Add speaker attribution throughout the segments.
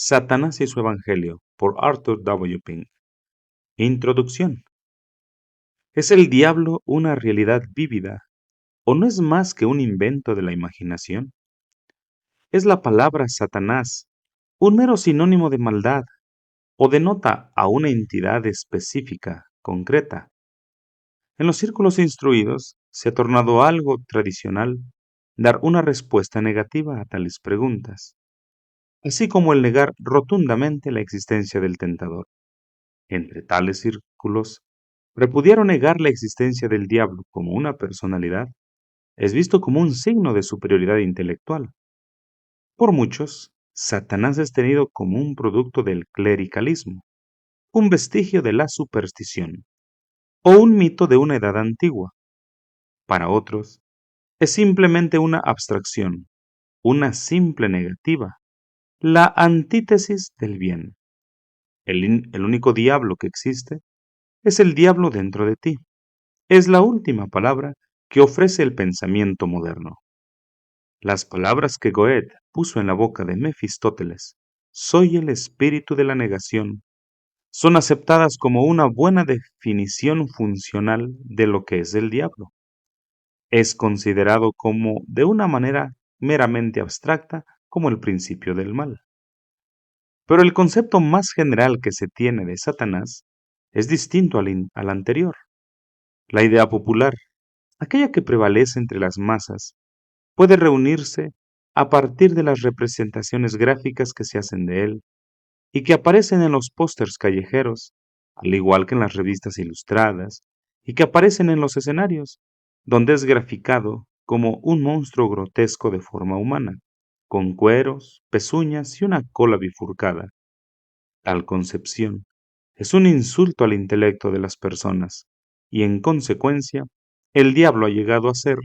Speaker 1: Satanás y su Evangelio, por Arthur W. Pink. Introducción. ¿Es el diablo una realidad vívida o no es más que un invento de la imaginación? ¿Es la palabra Satanás un mero sinónimo de maldad o denota a una entidad específica, concreta? En los círculos instruidos se ha tornado algo tradicional dar una respuesta negativa a tales preguntas, así como el negar rotundamente la existencia del tentador. Entre tales círculos, repudiar o negar la existencia del diablo como una personalidad es visto como un signo de superioridad intelectual. Por muchos, Satanás es tenido como un producto del clericalismo, un vestigio de la superstición, o un mito de una edad antigua. Para otros, es simplemente una abstracción, una simple negativa, la antítesis del bien. El único diablo que existe es el diablo dentro de ti. Es la última palabra que ofrece el pensamiento moderno. Las palabras que Goethe puso en la boca de Mefistóteles, soy el espíritu de la negación, son aceptadas como una buena definición funcional de lo que es el diablo. Es considerado como, de una manera meramente abstracta, como el principio del mal. Pero el concepto más general que se tiene de Satanás es distinto al anterior. La idea popular, aquella que prevalece entre las masas, puede reunirse a partir de las representaciones gráficas que se hacen de él y que aparecen en los pósters callejeros, al igual que en las revistas ilustradas, y que aparecen en los escenarios, donde es graficado como un monstruo grotesco de forma humana, con cueros, pezuñas y una cola bifurcada. Tal concepción es un insulto al intelecto de las personas, y en consecuencia, el diablo ha llegado a ser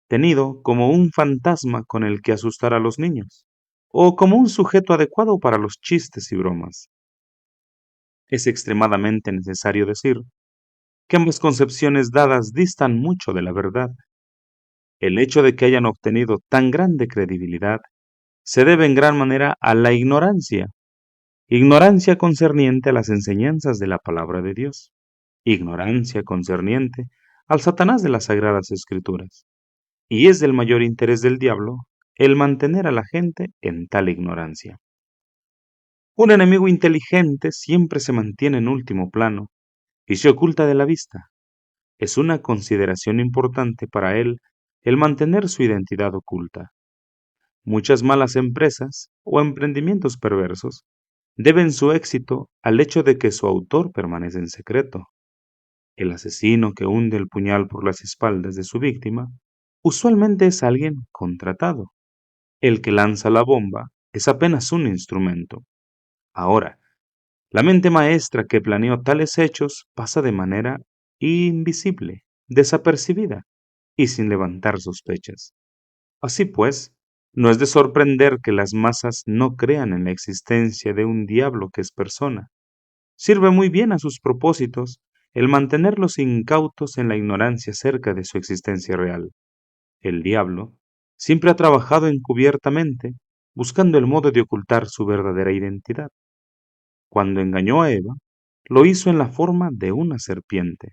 Speaker 1: tenido como un fantasma con el que asustar a los niños, o como un sujeto adecuado para los chistes y bromas. Es extremadamente necesario decir que ambas concepciones dadas distan mucho de la verdad. El hecho de que hayan obtenido tan grande credibilidad se debe en gran manera a la ignorancia concerniente a las enseñanzas de la palabra de Dios, ignorancia concerniente al Satanás de las Sagradas Escrituras. Y es del mayor interés del diablo el mantener a la gente en tal ignorancia. Un enemigo inteligente siempre se mantiene en último plano y se oculta de la vista. Es una consideración importante para él el mantener su identidad oculta. Muchas malas empresas o emprendimientos perversos deben su éxito al hecho de que su autor permanece en secreto. El asesino que hunde el puñal por las espaldas de su víctima usualmente es alguien contratado. El que lanza la bomba es apenas un instrumento. Ahora, la mente maestra que planeó tales hechos pasa de manera invisible, desapercibida y sin levantar sospechas. Así pues, no es de sorprender que las masas no crean en la existencia de un diablo que es persona. Sirve muy bien a sus propósitos el mantenerlos incautos en la ignorancia acerca de su existencia real. El diablo siempre ha trabajado encubiertamente, buscando el modo de ocultar su verdadera identidad. Cuando engañó a Eva, lo hizo en la forma de una serpiente.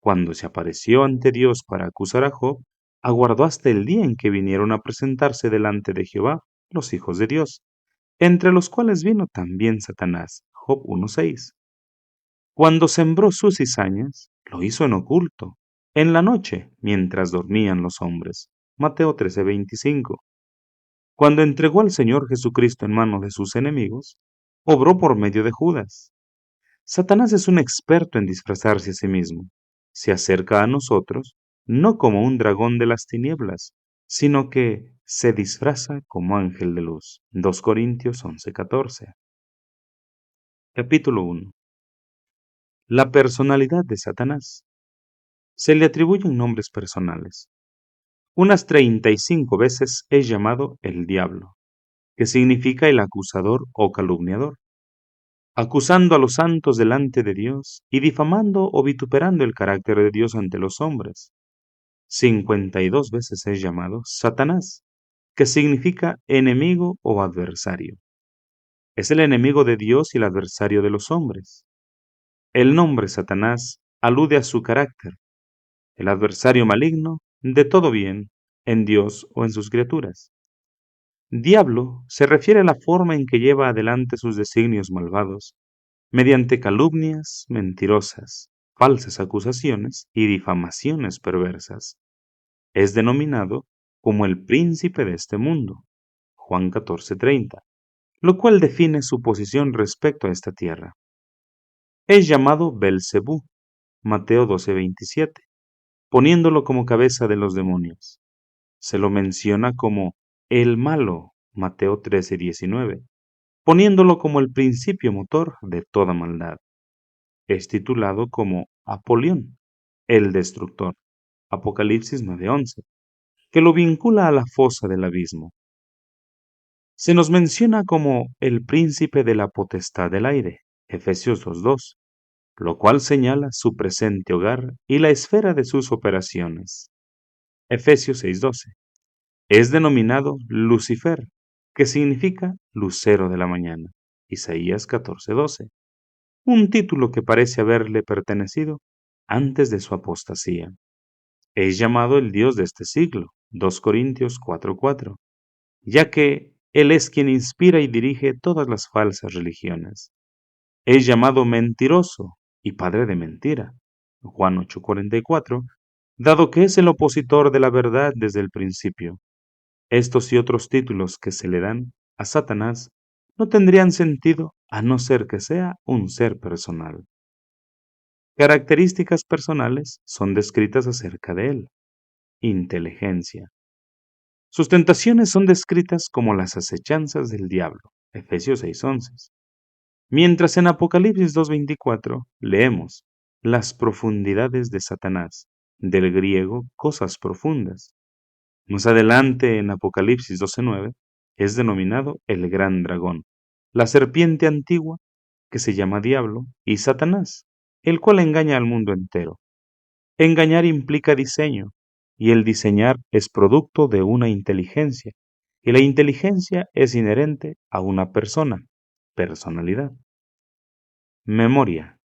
Speaker 1: Cuando se apareció ante Dios para acusar a Job, aguardó hasta el día en que vinieron a presentarse delante de Jehová los hijos de Dios, entre los cuales vino también Satanás. Job 1:6. Cuando sembró sus cizañas, lo hizo en oculto, en la noche, mientras dormían los hombres. Mateo 13:25. Cuando entregó al Señor Jesucristo en manos de sus enemigos, obró por medio de Judas. Satanás es un experto en disfrazarse a sí mismo. Se acerca a nosotros no como un dragón de las tinieblas, sino que se disfraza como ángel de luz. 2 Corintios 11:14. Capítulo 1. La personalidad de Satanás. Se le atribuyen nombres personales. Unas 35 veces es llamado el diablo, que significa el acusador o calumniador, acusando a los santos delante de Dios y difamando o vituperando el carácter de Dios ante los hombres. 52 veces es llamado Satanás, que significa enemigo o adversario. Es el enemigo de Dios y el adversario de los hombres. El nombre Satanás alude a su carácter, el adversario maligno de todo bien, en Dios o en sus criaturas. Diablo se refiere a la forma en que lleva adelante sus designios malvados, mediante calumnias mentirosas, falsas acusaciones y difamaciones perversas. Es denominado como el príncipe de este mundo, Juan 14:30, lo cual define su posición respecto a esta tierra. Es llamado Belcebú, Mateo 12:27, poniéndolo como cabeza de los demonios. Se lo menciona como el malo, Mateo 13:19, poniéndolo como el principio motor de toda maldad. Es titulado como Apolión, el destructor, Apocalipsis 9:11, que lo vincula a la fosa del abismo. Se nos menciona como el príncipe de la potestad del aire, Efesios 2:2, lo cual señala su presente hogar y la esfera de sus operaciones. Efesios 6:12. Es denominado Lucifer, que significa lucero de la mañana. Isaías 14:12. Un título que parece haberle pertenecido antes de su apostasía. Es llamado el Dios de este siglo, 2 Corintios 4:4, ya que Él es quien inspira y dirige todas las falsas religiones. Es llamado mentiroso y padre de mentira, Juan 8:44, dado que es el opositor de la verdad desde el principio. Estos y otros títulos que se le dan a Satanás no tendrían sentido a no ser que sea un ser personal. Características personales son descritas acerca de él. Inteligencia. Sus tentaciones son descritas como las acechanzas del diablo, Efesios 6:11. Mientras en Apocalipsis 2:24 leemos las profundidades de Satanás, del griego cosas profundas. Más adelante en Apocalipsis 12:9 es denominado el gran dragón, la serpiente antigua que se llama Diablo y Satanás, el cual engaña al mundo entero. Engañar implica diseño, y el diseñar es producto de una inteligencia, y la inteligencia es inherente a una persona, personalidad. Memoria.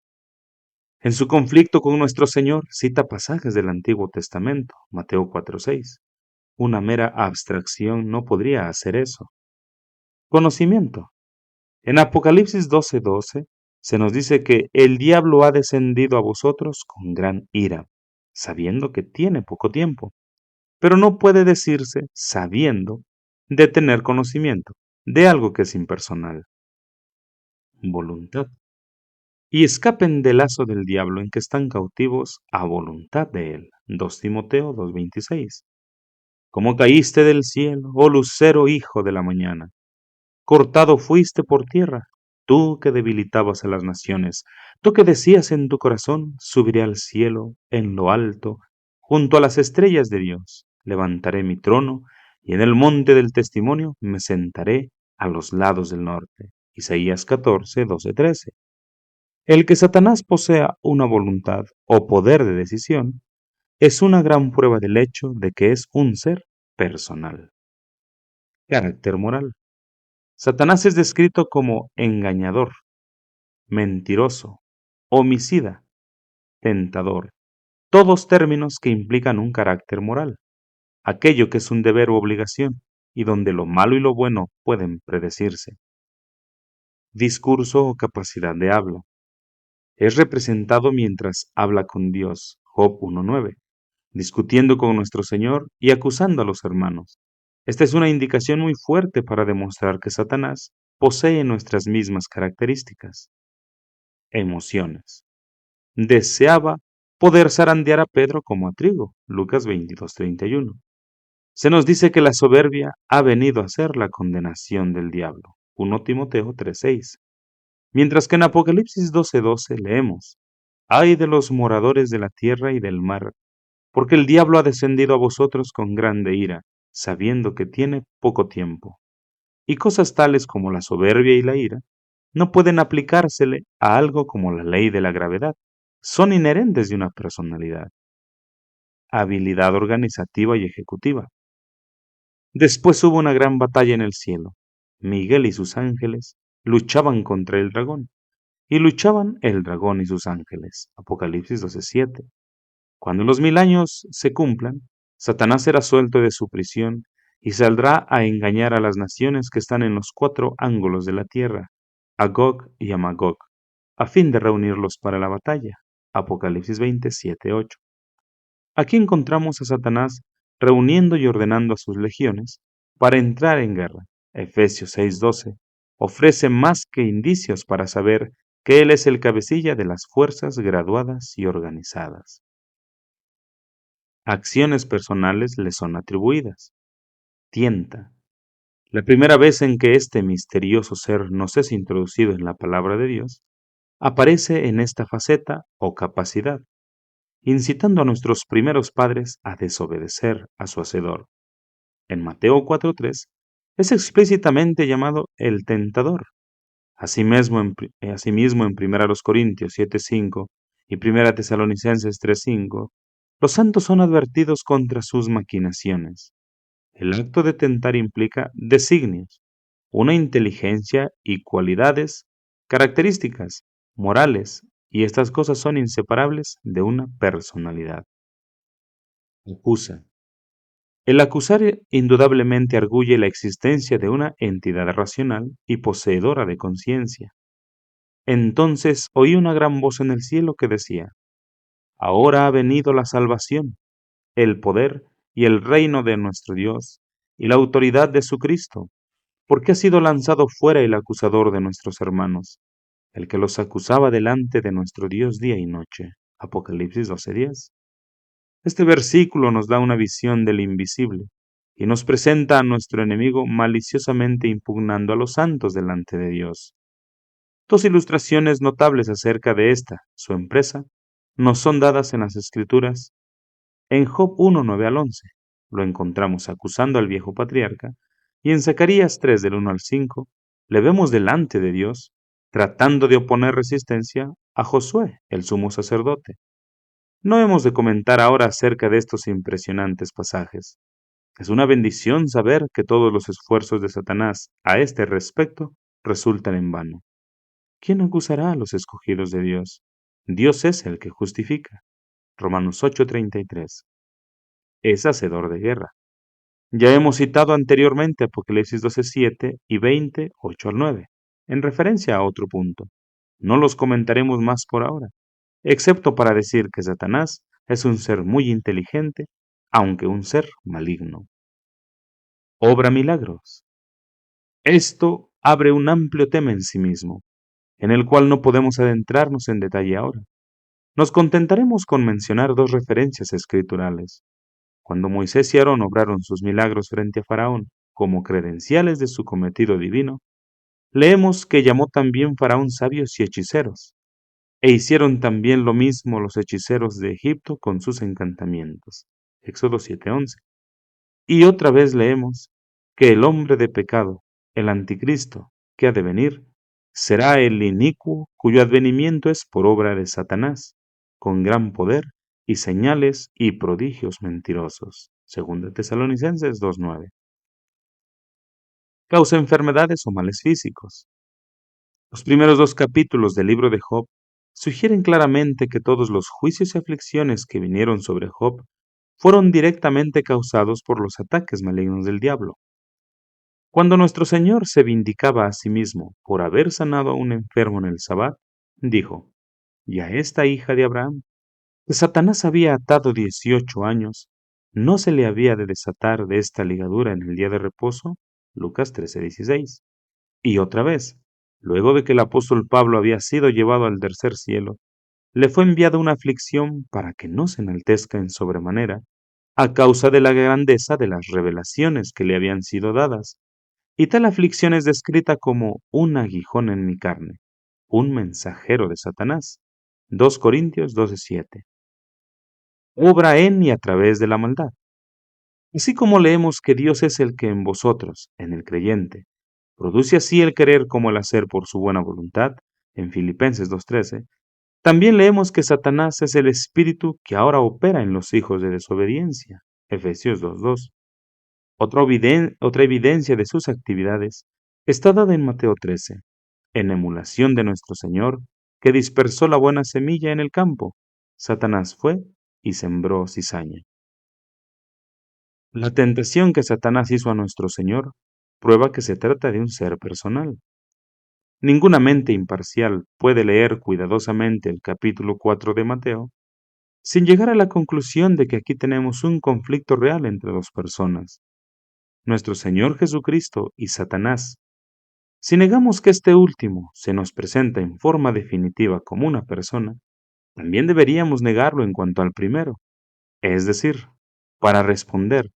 Speaker 1: En su conflicto con nuestro Señor cita pasajes del Antiguo Testamento, Mateo 4:6. Una mera abstracción no podría hacer eso. Conocimiento. En Apocalipsis 12:12 se nos dice que el diablo ha descendido a vosotros con gran ira, sabiendo que tiene poco tiempo, pero no puede decirse sabiendo de tener conocimiento de algo que es impersonal. Voluntad. Y escapen del lazo del diablo en que están cautivos a voluntad de él. 2 Timoteo 2:26. Como caíste del cielo, oh lucero hijo de la mañana, cortado fuiste por tierra, tú que debilitabas a las naciones, tú que decías en tu corazón, subiré al cielo, en lo alto, junto a las estrellas de Dios, levantaré mi trono, y en el monte del testimonio me sentaré a los lados del norte. Isaías 14:12-13. El que Satanás posea una voluntad o poder de decisión es una gran prueba del hecho de que es un ser personal. Carácter moral. Satanás es descrito como engañador, mentiroso, homicida, tentador, todos términos que implican un carácter moral, aquello que es un deber u obligación, y donde lo malo y lo bueno pueden predecirse. Discurso o capacidad de habla. Es representado mientras habla con Dios, Job 1:9, discutiendo con nuestro Señor y acusando a los hermanos. Esta es una indicación muy fuerte para demostrar que Satanás posee nuestras mismas características. Emociones. Deseaba poder zarandear a Pedro como a trigo, Lucas 22:31. Se nos dice que la soberbia ha venido a ser la condenación del diablo, 1 Timoteo 3:6. Mientras que en Apocalipsis 12:12 leemos, ay de los moradores de la tierra y del mar, porque el diablo ha descendido a vosotros con grande ira, sabiendo que tiene poco tiempo. Y cosas tales como la soberbia y la ira no pueden aplicársele a algo como la ley de la gravedad. Son inherentes de una personalidad. Habilidad organizativa y ejecutiva. Después hubo una gran batalla en el cielo. Miguel y sus ángeles luchaban contra el dragón, y luchaban el dragón y sus ángeles. Apocalipsis 12:7. Cuando los 1000 años se cumplan, Satanás será suelto de su prisión y saldrá a engañar a las naciones que están en los 4 ángulos de la tierra, a Gog y a Magog, a fin de reunirlos para la batalla. Apocalipsis 27:8. Aquí encontramos a Satanás reuniendo y ordenando a sus legiones para entrar en guerra. Efesios 6:12 ofrece más que indicios para saber que él es el cabecilla de las fuerzas graduadas y organizadas. Acciones personales le son atribuidas. Tienta. La primera vez en que este misterioso ser nos es introducido en la palabra de Dios, aparece en esta faceta o capacidad, incitando a nuestros primeros padres a desobedecer a su Hacedor. En Mateo 4:3 es explícitamente llamado el tentador. Asimismo en 1 Corintios 7:5 y 1 Tesalonicenses 3:5, los santos son advertidos contra sus maquinaciones. El acto de tentar implica designios, una inteligencia y cualidades, características, morales, y estas cosas son inseparables de una personalidad. Acusa. El acusar indudablemente arguye la existencia de una entidad racional y poseedora de conciencia. Entonces oí una gran voz en el cielo que decía: Ahora ha venido la salvación, el poder y el reino de nuestro Dios, y la autoridad de su Cristo, porque ha sido lanzado fuera el acusador de nuestros hermanos, el que los acusaba delante de nuestro Dios día y noche. Apocalipsis 12:10. Este versículo nos da una visión del invisible y nos presenta a nuestro enemigo maliciosamente impugnando a los santos delante de Dios. Dos ilustraciones notables acerca de esta, su empresa, nos son dadas en las Escrituras. En Job 1:9 al 11 lo encontramos acusando al viejo patriarca, y en Zacarías 3 del 1 al 5 le vemos delante de Dios tratando de oponer resistencia a Josué, el sumo sacerdote. No hemos de comentar ahora acerca de estos impresionantes pasajes. Es una bendición saber que todos los esfuerzos de Satanás a este respecto resultan en vano. ¿Quién acusará a los escogidos de Dios? Dios es el que justifica. Romanos 8:33. Es hacedor de guerra. Ya hemos citado anteriormente Apocalipsis 12:7 y 20:8 al 9, en referencia a otro punto. No los comentaremos más por ahora, excepto para decir que Satanás es un ser muy inteligente, aunque un ser maligno. Obra milagros. Esto abre un amplio tema en sí mismo, en el cual no podemos adentrarnos en detalle ahora. Nos contentaremos con mencionar dos referencias escriturales. Cuando Moisés y Aarón obraron sus milagros frente a Faraón como credenciales de su cometido divino, leemos que llamó también Faraón sabios y hechiceros, e hicieron también lo mismo los hechiceros de Egipto con sus encantamientos. Éxodo 7:11. Y otra vez leemos que el hombre de pecado, el anticristo, que ha de venir, será el inicuo cuyo advenimiento es por obra de Satanás, con gran poder y señales y prodigios mentirosos. Segunda Tesalonicenses 2:9. Causa enfermedades o males físicos. Los primeros 2 capítulos del libro de Job sugieren claramente que todos los juicios y aflicciones que vinieron sobre Job fueron directamente causados por los ataques malignos del diablo. Cuando nuestro Señor se vindicaba a sí mismo por haber sanado a un enfermo en el Sabbat, dijo: Y a esta hija de Abraham, que Satanás había atado 18 años, ¿no se le había de desatar de esta ligadura en el día de reposo? Lucas 13:16. Y otra vez, luego de que el apóstol Pablo había sido llevado al tercer cielo, le fue enviada una aflicción para que no se enaltezca en sobremanera, a causa de la grandeza de las revelaciones que le habían sido dadas. Y tal aflicción es descrita como un aguijón en mi carne, un mensajero de Satanás. 2 Corintios 12:7. Obra en y a través de la maldad. Así como leemos que Dios es el que en vosotros, en el creyente, produce así el querer como el hacer por su buena voluntad, en Filipenses 2:13, también leemos que Satanás es el espíritu que ahora opera en los hijos de desobediencia, Efesios 2:2. Otra evidencia de sus actividades está dada en Mateo 13. en emulación de nuestro Señor, que dispersó la buena semilla en el campo. Satanás fue y sembró cizaña. La tentación que Satanás hizo a nuestro Señor prueba que se trata de un ser personal. Ninguna mente imparcial puede leer cuidadosamente el capítulo 4 de Mateo sin llegar a la conclusión de que aquí tenemos un conflicto real entre dos personas, nuestro Señor Jesucristo y Satanás. Si negamos que este último se nos presenta en forma definitiva como una persona, también deberíamos negarlo en cuanto al primero. Es decir, para responder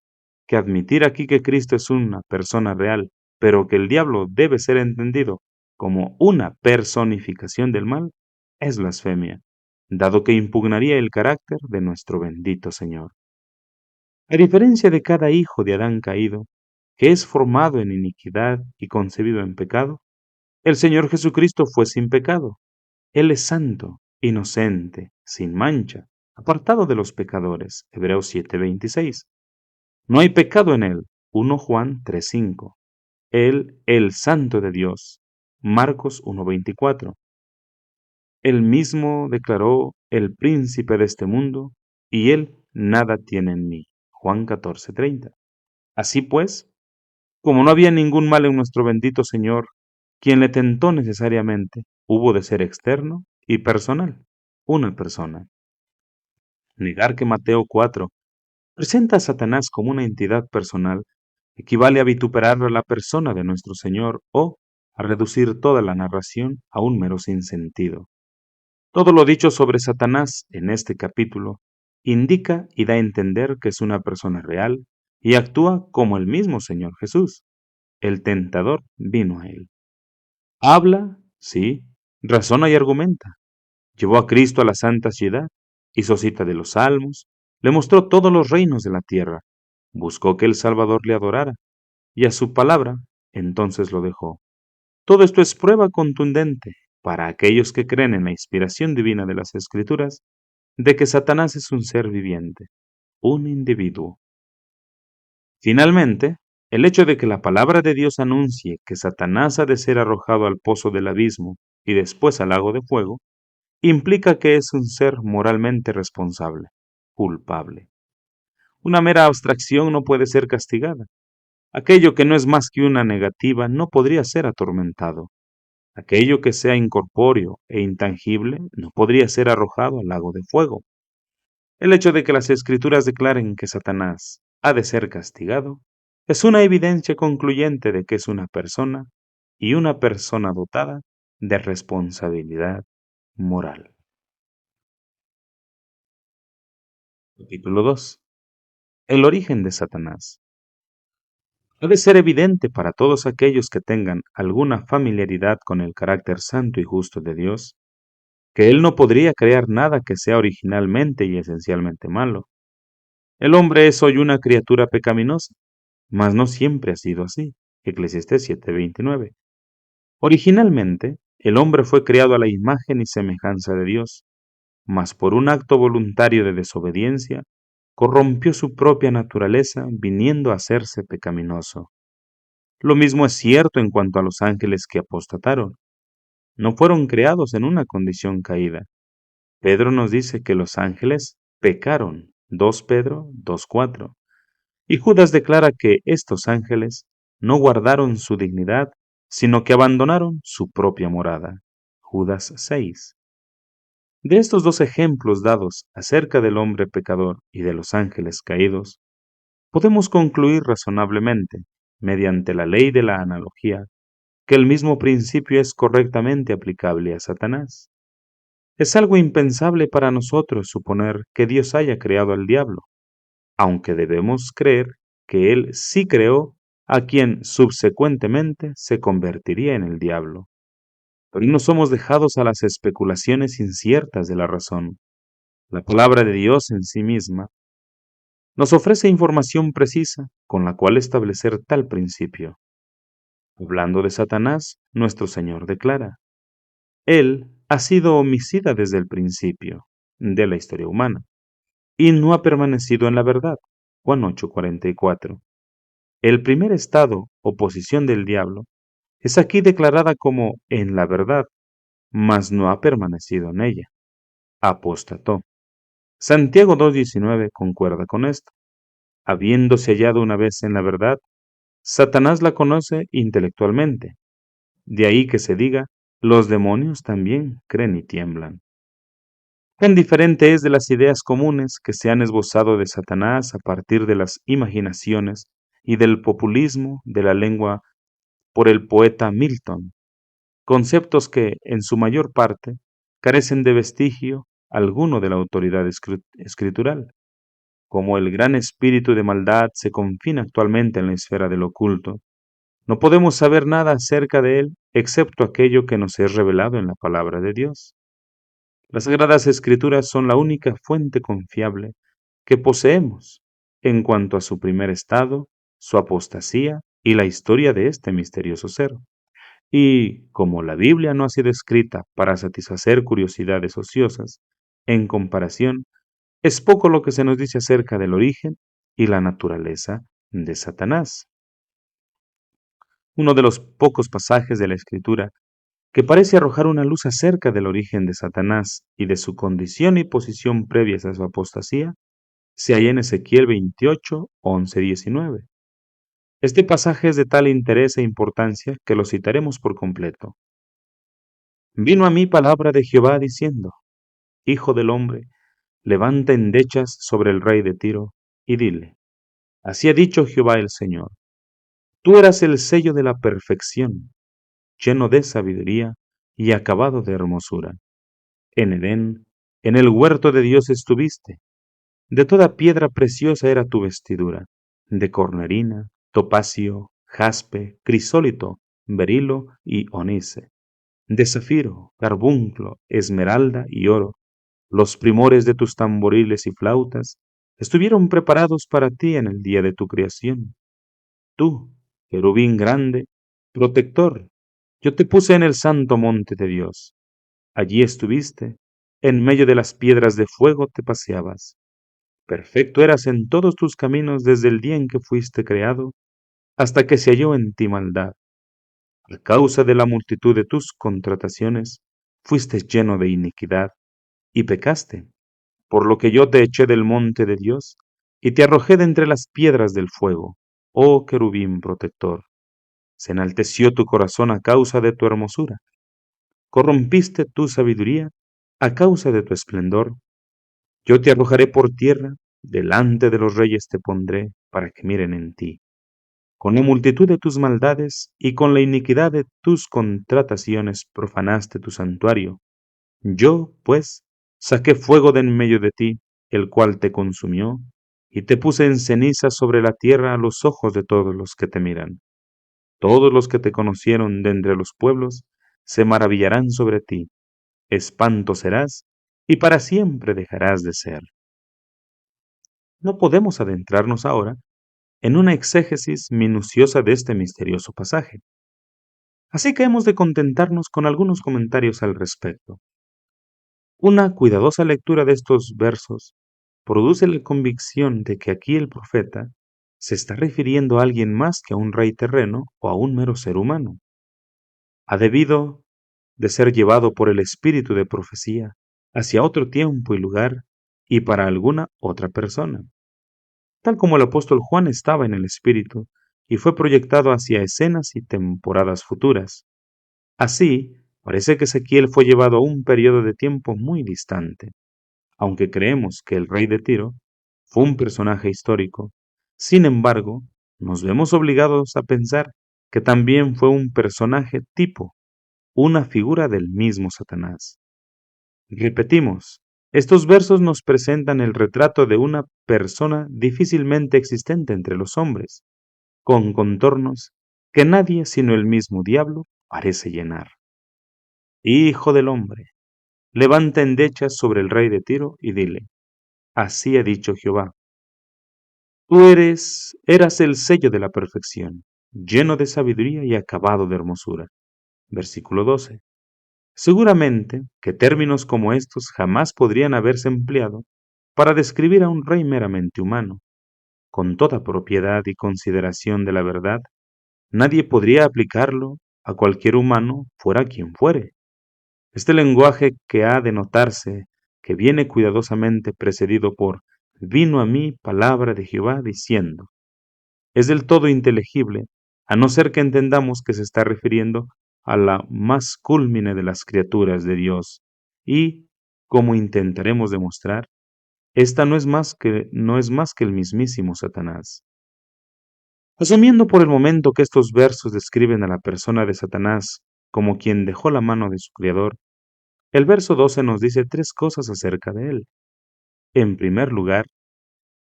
Speaker 1: que admitir aquí que Cristo es una persona real, pero que el diablo debe ser entendido como una personificación del mal, es blasfemia, dado que impugnaría el carácter de nuestro bendito Señor. A diferencia de cada hijo de Adán caído, que es formado en iniquidad y concebido en pecado, el Señor Jesucristo fue sin pecado. Él es santo, inocente, sin mancha, apartado de los pecadores. Hebreos 7:26. No hay pecado en él. 1 Juan 3:5. Él, el santo de Dios. Marcos 1:24. Él mismo declaró el príncipe de este mundo, y él nada tiene en mí. Juan 14:30. Así pues, como no había ningún mal en nuestro bendito Señor, quien le tentó necesariamente, hubo de ser externo y personal, una persona. Negar que Mateo 4 presenta a Satanás como una entidad personal equivale a vituperar a la persona de nuestro Señor o a reducir toda la narración a un mero sinsentido. Todo lo dicho sobre Satanás en este capítulo indica y da a entender que es una persona real y actúa como el mismo Señor Jesús. El tentador vino a él. Habla, sí, razona y argumenta. Llevó a Cristo a la santa ciudad, hizo cita de los salmos, le mostró todos los reinos de la tierra, buscó que el Salvador le adorara, y a su palabra entonces lo dejó. Todo esto es prueba contundente para aquellos que creen en la inspiración divina de las Escrituras de que Satanás es un ser viviente, un individuo. Finalmente, el hecho de que la palabra de Dios anuncie que Satanás ha de ser arrojado al pozo del abismo y después al lago de fuego, implica que es un ser moralmente responsable, culpable. Una mera abstracción no puede ser castigada. Aquello que no es más que una negativa no podría ser atormentado. Aquello que sea incorpóreo e intangible no podría ser arrojado al lago de fuego. El hecho de que las Escrituras declaren que Satanás ha de ser castigado es una evidencia concluyente de que es una persona y una persona dotada de responsabilidad moral. Capítulo 2. El origen de Satanás. Ha de ser evidente para todos aquellos que tengan alguna familiaridad con el carácter santo y justo de Dios, que Él no podría crear nada que sea originalmente y esencialmente malo. El hombre es hoy una criatura pecaminosa, mas no siempre ha sido así. Eclesiastés 7:29. Originalmente, el hombre fue creado a la imagen y semejanza de Dios, mas por un acto voluntario de desobediencia, corrompió su propia naturaleza, viniendo a hacerse pecaminoso. Lo mismo es cierto en cuanto a los ángeles que apostataron. No fueron creados en una condición caída. Pedro nos dice que los ángeles pecaron. 2 Pedro 2:4. Y Judas declara que estos ángeles no guardaron su dignidad, sino que abandonaron su propia morada. Judas 6. De estos dos ejemplos dados acerca del hombre pecador y de los ángeles caídos, podemos concluir razonablemente, mediante la ley de la analogía, que el mismo principio es correctamente aplicable a Satanás. Es algo impensable para nosotros suponer que Dios haya creado al diablo, aunque debemos creer que Él sí creó a quien subsecuentemente se convertiría en el diablo. Pero no somos dejados a las especulaciones inciertas de la razón. La palabra de Dios en sí misma nos ofrece información precisa con la cual establecer tal principio. Hablando de Satanás, nuestro Señor declara: Él ha sido homicida desde el principio de la historia humana y no ha permanecido en la verdad. Juan 8:44. El primer estado o posición del diablo es aquí declarada como en la verdad, mas no ha permanecido en ella. Apostató. Santiago 2:19 concuerda con esto. Habiéndose hallado una vez en la verdad, Satanás la conoce intelectualmente. De ahí que se diga, los demonios también creen y tiemblan. Tan diferente es de las ideas comunes que se han esbozado de Satanás a partir de las imaginaciones y del populismo de la lengua por el poeta Milton, conceptos que, en su mayor parte, carecen de vestigio alguno de la autoridad escritural. Como el gran espíritu de maldad se confina actualmente en la esfera del oculto, no podemos saber nada acerca de él excepto aquello que nos es revelado en la palabra de Dios. Las Sagradas Escrituras son la única fuente confiable que poseemos en cuanto a su primer estado, su apostasía y la historia de este misterioso ser. Y como la Biblia no ha sido escrita para satisfacer curiosidades ociosas, en comparación, es poco lo que se nos dice acerca del origen y la naturaleza de Satanás. Uno de los pocos pasajes de la Escritura que parece arrojar una luz acerca del origen de Satanás y de su condición y posición previas a su apostasía, se halla en Ezequiel 28, 11, 19. Este pasaje es de tal interés e importancia que lo citaremos por completo. Vino a mí palabra de Jehová diciendo, Hijo del hombre, levanta endechas sobre el rey de Tiro, y dile, así ha dicho Jehová el Señor, tú eras el sello de la perfección, lleno de sabiduría y acabado de hermosura. En Edén, en el huerto de Dios estuviste. De toda piedra preciosa era tu vestidura, de cornerina, topacio, jaspe, crisólito, berilo y onice, de zafiro, carbunclo, esmeralda y oro. Los primores de tus tamboriles y flautas estuvieron preparados para ti en el día de tu creación. Tú, querubín grande, protector, yo te puse en el santo monte de Dios. Allí estuviste, en medio de las piedras de fuego te paseabas. Perfecto eras en todos tus caminos desde el día en que fuiste creado, hasta que se halló en ti maldad. A causa de la multitud de tus contrataciones, fuiste lleno de iniquidad y pecaste, por lo que yo te eché del monte de Dios y te arrojé de entre las piedras del fuego, oh querubín protector. Se enalteció tu corazón a causa de tu hermosura. Corrompiste tu sabiduría a causa de tu esplendor. Yo te arrojaré por tierra, delante de los reyes te pondré para que miren en ti. Con la multitud de tus maldades y con la iniquidad de tus contrataciones profanaste tu santuario. Yo, pues, saqué fuego de en medio de ti, el cual te consumió, y te puse en ceniza sobre la tierra a los ojos de todos los que te miran. Todos los que te conocieron de entre los pueblos se maravillarán sobre ti. Espanto serás, y para siempre dejarás de ser. No podemos adentrarnos ahora en una exégesis minuciosa de este misterioso pasaje, así que hemos de contentarnos con algunos comentarios al respecto. Una cuidadosa lectura de estos versos produce la convicción de que aquí el profeta se está refiriendo a alguien más que a un rey terreno o a un mero ser humano. Ha debido de ser llevado por el espíritu de profecía hacia otro tiempo y lugar y para alguna otra persona, tal como el apóstol Juan estaba en el espíritu y fue proyectado hacia escenas y temporadas futuras. Así, parece que Ezequiel fue llevado a un periodo de tiempo muy distante. Aunque creemos que el rey de Tiro fue un personaje histórico, sin embargo, nos vemos obligados a pensar que también fue un personaje tipo, una figura del mismo Satanás. Repetimos, estos versos nos presentan el retrato de una persona difícilmente existente entre los hombres, con contornos que nadie sino el mismo diablo parece llenar. Hijo del hombre, levanta endechas sobre el rey de Tiro y dile, así ha dicho Jehová, tú eras el sello de la perfección, lleno de sabiduría y acabado de hermosura. Versículo 12. Seguramente que términos como estos jamás podrían haberse empleado para describir a un rey meramente humano. Con toda propiedad y consideración de la verdad, nadie podría aplicarlo a cualquier humano, fuera quien fuere. Este lenguaje que ha de notarse, que viene cuidadosamente precedido por vino a mí palabra de Jehová diciendo, es del todo inteligible, a no ser que entendamos que se está refiriendo a la más cúlmine de las criaturas de Dios, y, como intentaremos demostrar, esta no es más que el mismísimo Satanás. Asumiendo por el momento que estos versos describen a la persona de Satanás como quien dejó la mano de su Creador, el verso 12 nos dice tres cosas acerca de él. En primer lugar,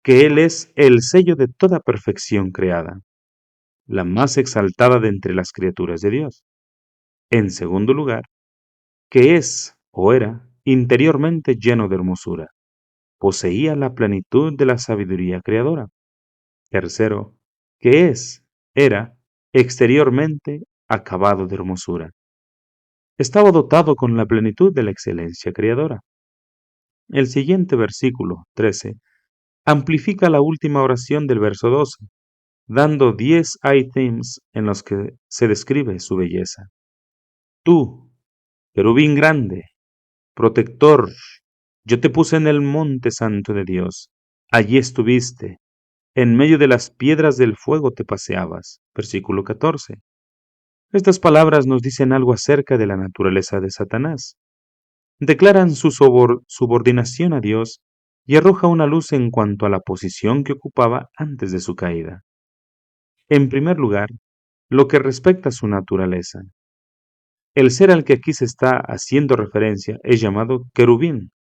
Speaker 1: que él es el sello de toda perfección creada, la más exaltada de entre las criaturas de Dios. En segundo lugar, que es o era interiormente lleno de hermosura, poseía la plenitud de la sabiduría creadora. Tercero, que era exteriormente acabado de hermosura. Estaba dotado con la plenitud de la excelencia creadora. El siguiente versículo, 13, amplifica la última oración del verso 12, dando 10 ítems en los que se describe su belleza. Tú, querubín grande, protector, yo te puse en el monte santo de Dios. Allí estuviste, en medio de las piedras del fuego te paseabas. Versículo 14. Estas palabras nos dicen algo acerca de la naturaleza de Satanás. Declaran su subordinación a Dios y arroja una luz en cuanto a la posición que ocupaba antes de su caída. En primer lugar, lo que respecta a su naturaleza. El ser al que aquí se está haciendo referencia es llamado querubín.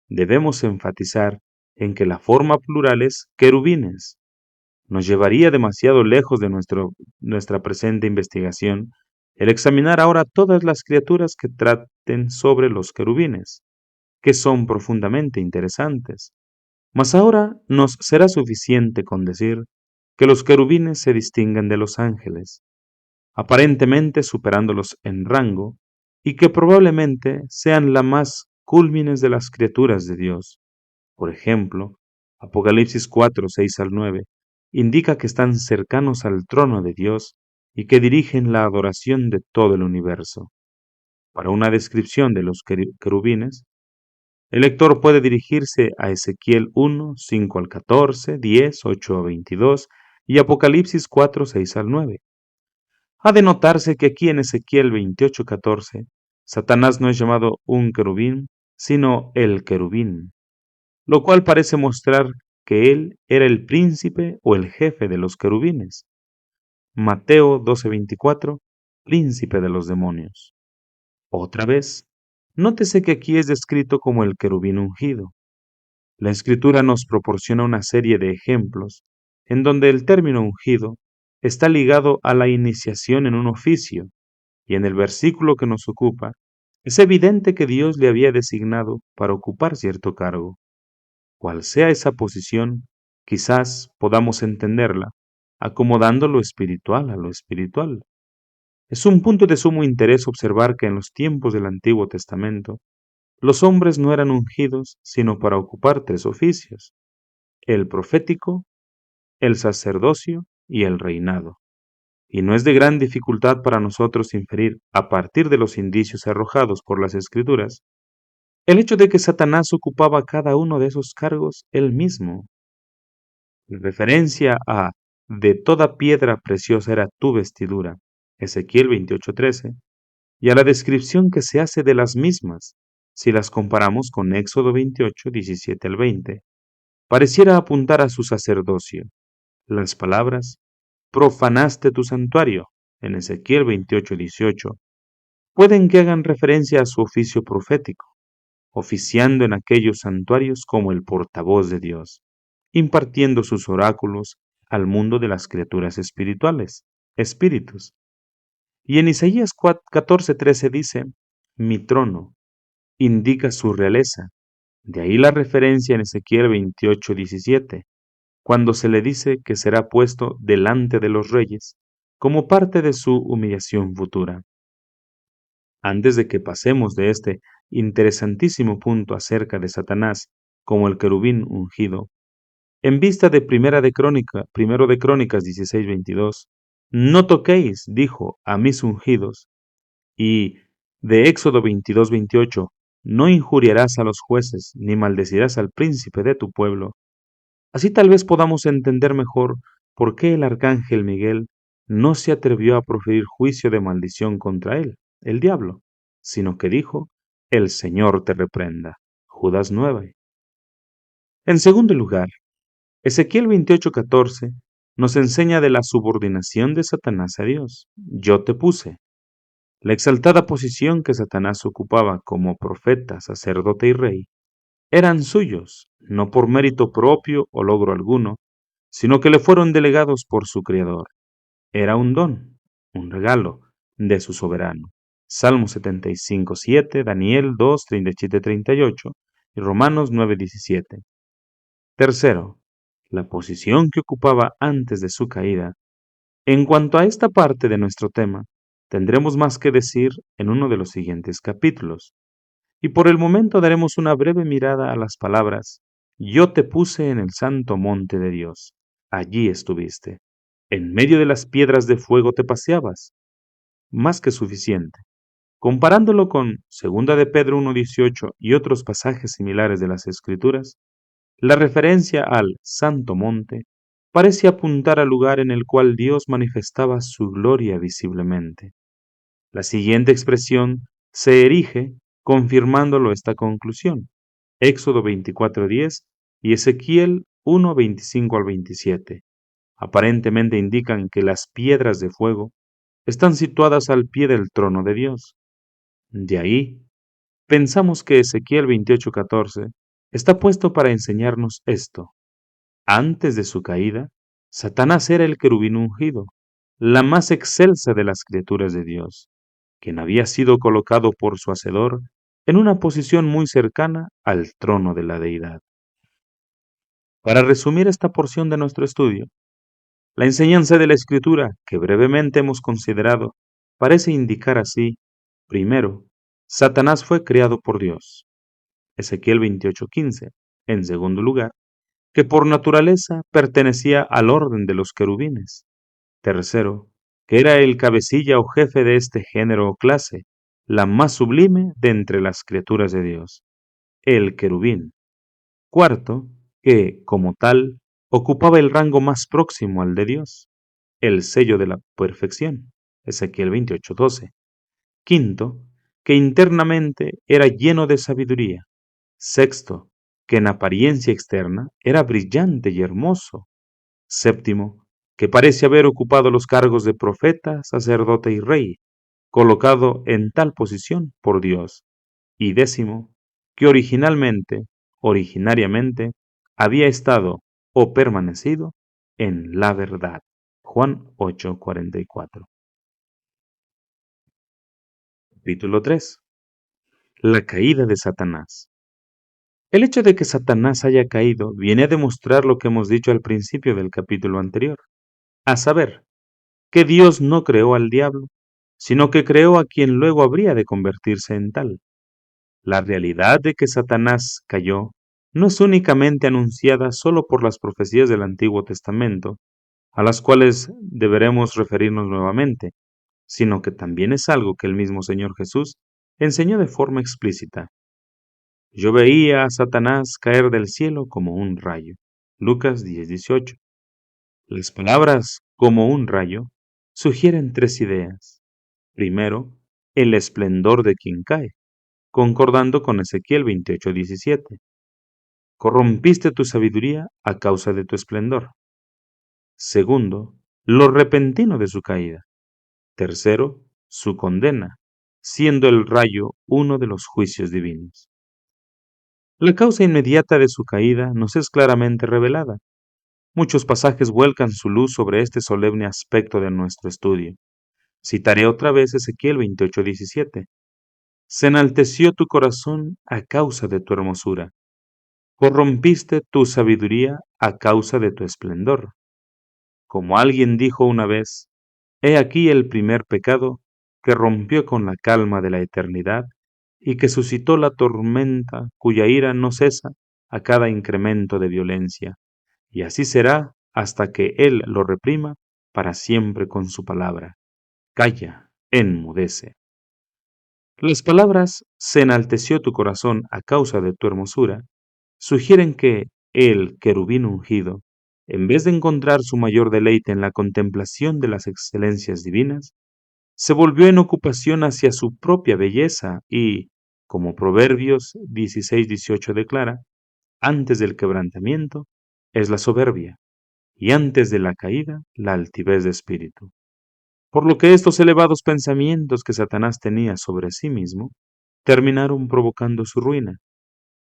Speaker 1: Debemos enfatizar en que la forma plural es querubines. Nos llevaría demasiado lejos de nuestra presente investigación el examinar ahora todas las criaturas que traten sobre los querubines, que son profundamente interesantes. Mas ahora nos será suficiente con decir que los querubines se distinguen de los ángeles, aparentemente superándolos en rango, y que probablemente sean la más cúlmines de las criaturas de Dios. Por ejemplo, Apocalipsis 4, 6 al 9, indica que están cercanos al trono de Dios y que dirigen la adoración de todo el universo. Para una descripción de los querubines, el lector puede dirigirse a Ezequiel 1, 5 al 14, 10, 8 a 22 y Apocalipsis 4, 6 al 9. Ha de notarse que aquí en Ezequiel 28, 14, Satanás no es llamado un querubín, sino el querubín, lo cual parece mostrar que él era el príncipe o el jefe de los querubines. Mateo 12:24, príncipe de los demonios. Otra vez, nótese que aquí es descrito como el querubín ungido. La escritura nos proporciona una serie de ejemplos en donde el término ungido está ligado a la iniciación en un oficio, y en el versículo que nos ocupa, es evidente que Dios le había designado para ocupar cierto cargo. Cual sea esa posición, quizás podamos entenderla acomodando lo espiritual a lo espiritual. Es un punto de sumo interés observar que en los tiempos del Antiguo Testamento, los hombres no eran ungidos sino para ocupar tres oficios: el profético, el sacerdocio y el reinado. Y no es de gran dificultad para nosotros inferir, a partir de los indicios arrojados por las Escrituras, el hecho de que Satanás ocupaba cada uno de esos cargos él mismo. En referencia a de toda piedra preciosa era tu vestidura, Ezequiel 28:13, y a la descripción que se hace de las mismas, si las comparamos con Éxodo 28, 17 al 20, pareciera apuntar a su sacerdocio. Las palabras, profanaste tu santuario, en Ezequiel 28, 18, pueden que hagan referencia a su oficio profético, oficiando en aquellos santuarios como el portavoz de Dios, impartiendo sus oráculos al mundo de las criaturas espirituales, espíritus. Y en Isaías 14:13 dice, mi trono, indica su realeza. De ahí la referencia en Ezequiel 28:17, cuando se le dice que será puesto delante de los reyes, como parte de su humillación futura. Antes de que pasemos de este interesantísimo punto acerca de Satanás como el querubín ungido, en vista de Primero de Crónicas 16:22, No toquéis, dijo, a mis ungidos. Y de Éxodo 22:28, no injuriarás a los jueces, ni maldecirás al príncipe de tu pueblo. Así tal vez podamos entender mejor por qué el arcángel Miguel no se atrevió a proferir juicio de maldición contra él, el diablo, sino que dijo, el Señor te reprenda. Judas 9. En segundo lugar, Ezequiel 28:14 nos enseña de la subordinación de Satanás a Dios. Yo te puse. La exaltada posición que Satanás ocupaba como profeta, sacerdote y rey eran suyos, no por mérito propio o logro alguno, sino que le fueron delegados por su Creador. Era un don, un regalo de su soberano. Salmo 75:7, Daniel 2:37-38 y Romanos 9:17. Tercero, la posición que ocupaba antes de su caída. En cuanto a esta parte de nuestro tema, tendremos más que decir en uno de los siguientes capítulos, y por el momento daremos una breve mirada a las palabras, yo te puse en el santo monte de Dios, allí estuviste, en medio de las piedras de fuego te paseabas, más que suficiente. Comparándolo con 2 de Pedro 1:18 y otros pasajes similares de las Escrituras, la referencia al Santo Monte parece apuntar al lugar en el cual Dios manifestaba su gloria visiblemente. La siguiente expresión se erige confirmándolo esta conclusión. Éxodo 24:10 y Ezequiel 1:25-27. Aparentemente indican que las piedras de fuego están situadas al pie del trono de Dios. De ahí, pensamos que Ezequiel 28:14 está puesto para enseñarnos esto. Antes de su caída, Satanás era el querubín ungido, la más excelsa de las criaturas de Dios, quien había sido colocado por su Hacedor en una posición muy cercana al trono de la deidad. Para resumir esta porción de nuestro estudio, la enseñanza de la Escritura, que brevemente hemos considerado, parece indicar así: primero, Satanás fue creado por Dios. Ezequiel 28:15. En segundo lugar, que por naturaleza pertenecía al orden de los querubines. Tercero, que era el cabecilla o jefe de este género o clase, la más sublime de entre las criaturas de Dios, el querubín. Cuarto, que, como tal, ocupaba el rango más próximo al de Dios, el sello de la perfección, Ezequiel 28:12. Quinto, que internamente era lleno de sabiduría. Sexto, que en apariencia externa era brillante y hermoso. Séptimo, que parece haber ocupado los cargos de profeta, sacerdote y rey, colocado en tal posición por Dios. Y décimo, que originariamente, había estado o permanecido en la verdad. Juan 8:44. Capítulo 3. La caída de Satanás. El hecho de que Satanás haya caído viene a demostrar lo que hemos dicho al principio del capítulo anterior, a saber, que Dios no creó al diablo, sino que creó a quien luego habría de convertirse en tal. La realidad de que Satanás cayó no es únicamente anunciada solo por las profecías del Antiguo Testamento, a las cuales deberemos referirnos nuevamente, sino que también es algo que el mismo Señor Jesús enseñó de forma explícita. Yo veía a Satanás caer del cielo como un rayo. Lucas 10:18. Las palabras como un rayo sugieren tres ideas. Primero, el esplendor de quien cae, concordando con Ezequiel 28:17. Corrompiste tu sabiduría a causa de tu esplendor. Segundo, lo repentino de su caída. Tercero, su condena, siendo el rayo uno de los juicios divinos. La causa inmediata de su caída nos es claramente revelada. Muchos pasajes vuelcan su luz sobre este solemne aspecto de nuestro estudio. Citaré otra vez Ezequiel 28:17. Se enalteció tu corazón a causa de tu hermosura. Corrompiste tu sabiduría a causa de tu esplendor. Como alguien dijo una vez, he aquí el primer pecado que rompió con la calma de la eternidad y que suscitó la tormenta cuya ira no cesa a cada incremento de violencia, y así será hasta que Él lo reprima para siempre con su palabra. Calla, enmudece. Las palabras "se enalteció tu corazón a causa de tu hermosura" sugieren que el querubín ungido, en vez de encontrar su mayor deleite en la contemplación de las excelencias divinas, se volvió en ocupación hacia su propia belleza y, como Proverbios 16:18 declara, antes del quebrantamiento es la soberbia, y antes de la caída la altivez de espíritu. Por lo que estos elevados pensamientos que Satanás tenía sobre sí mismo terminaron provocando su ruina.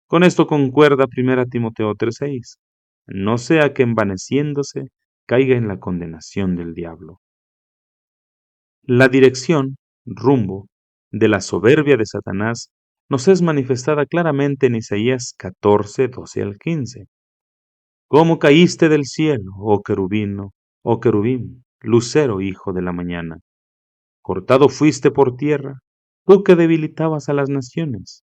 Speaker 1: Con esto concuerda 1 Timoteo 3:6. No sea que envaneciéndose caiga en la condenación del diablo. La dirección, rumbo, de la soberbia de Satanás nos es manifestada claramente en Isaías 14:12 al 15. ¿Cómo caíste del cielo, oh querubín, lucero hijo de la mañana? Cortado fuiste por tierra, tú que debilitabas a las naciones,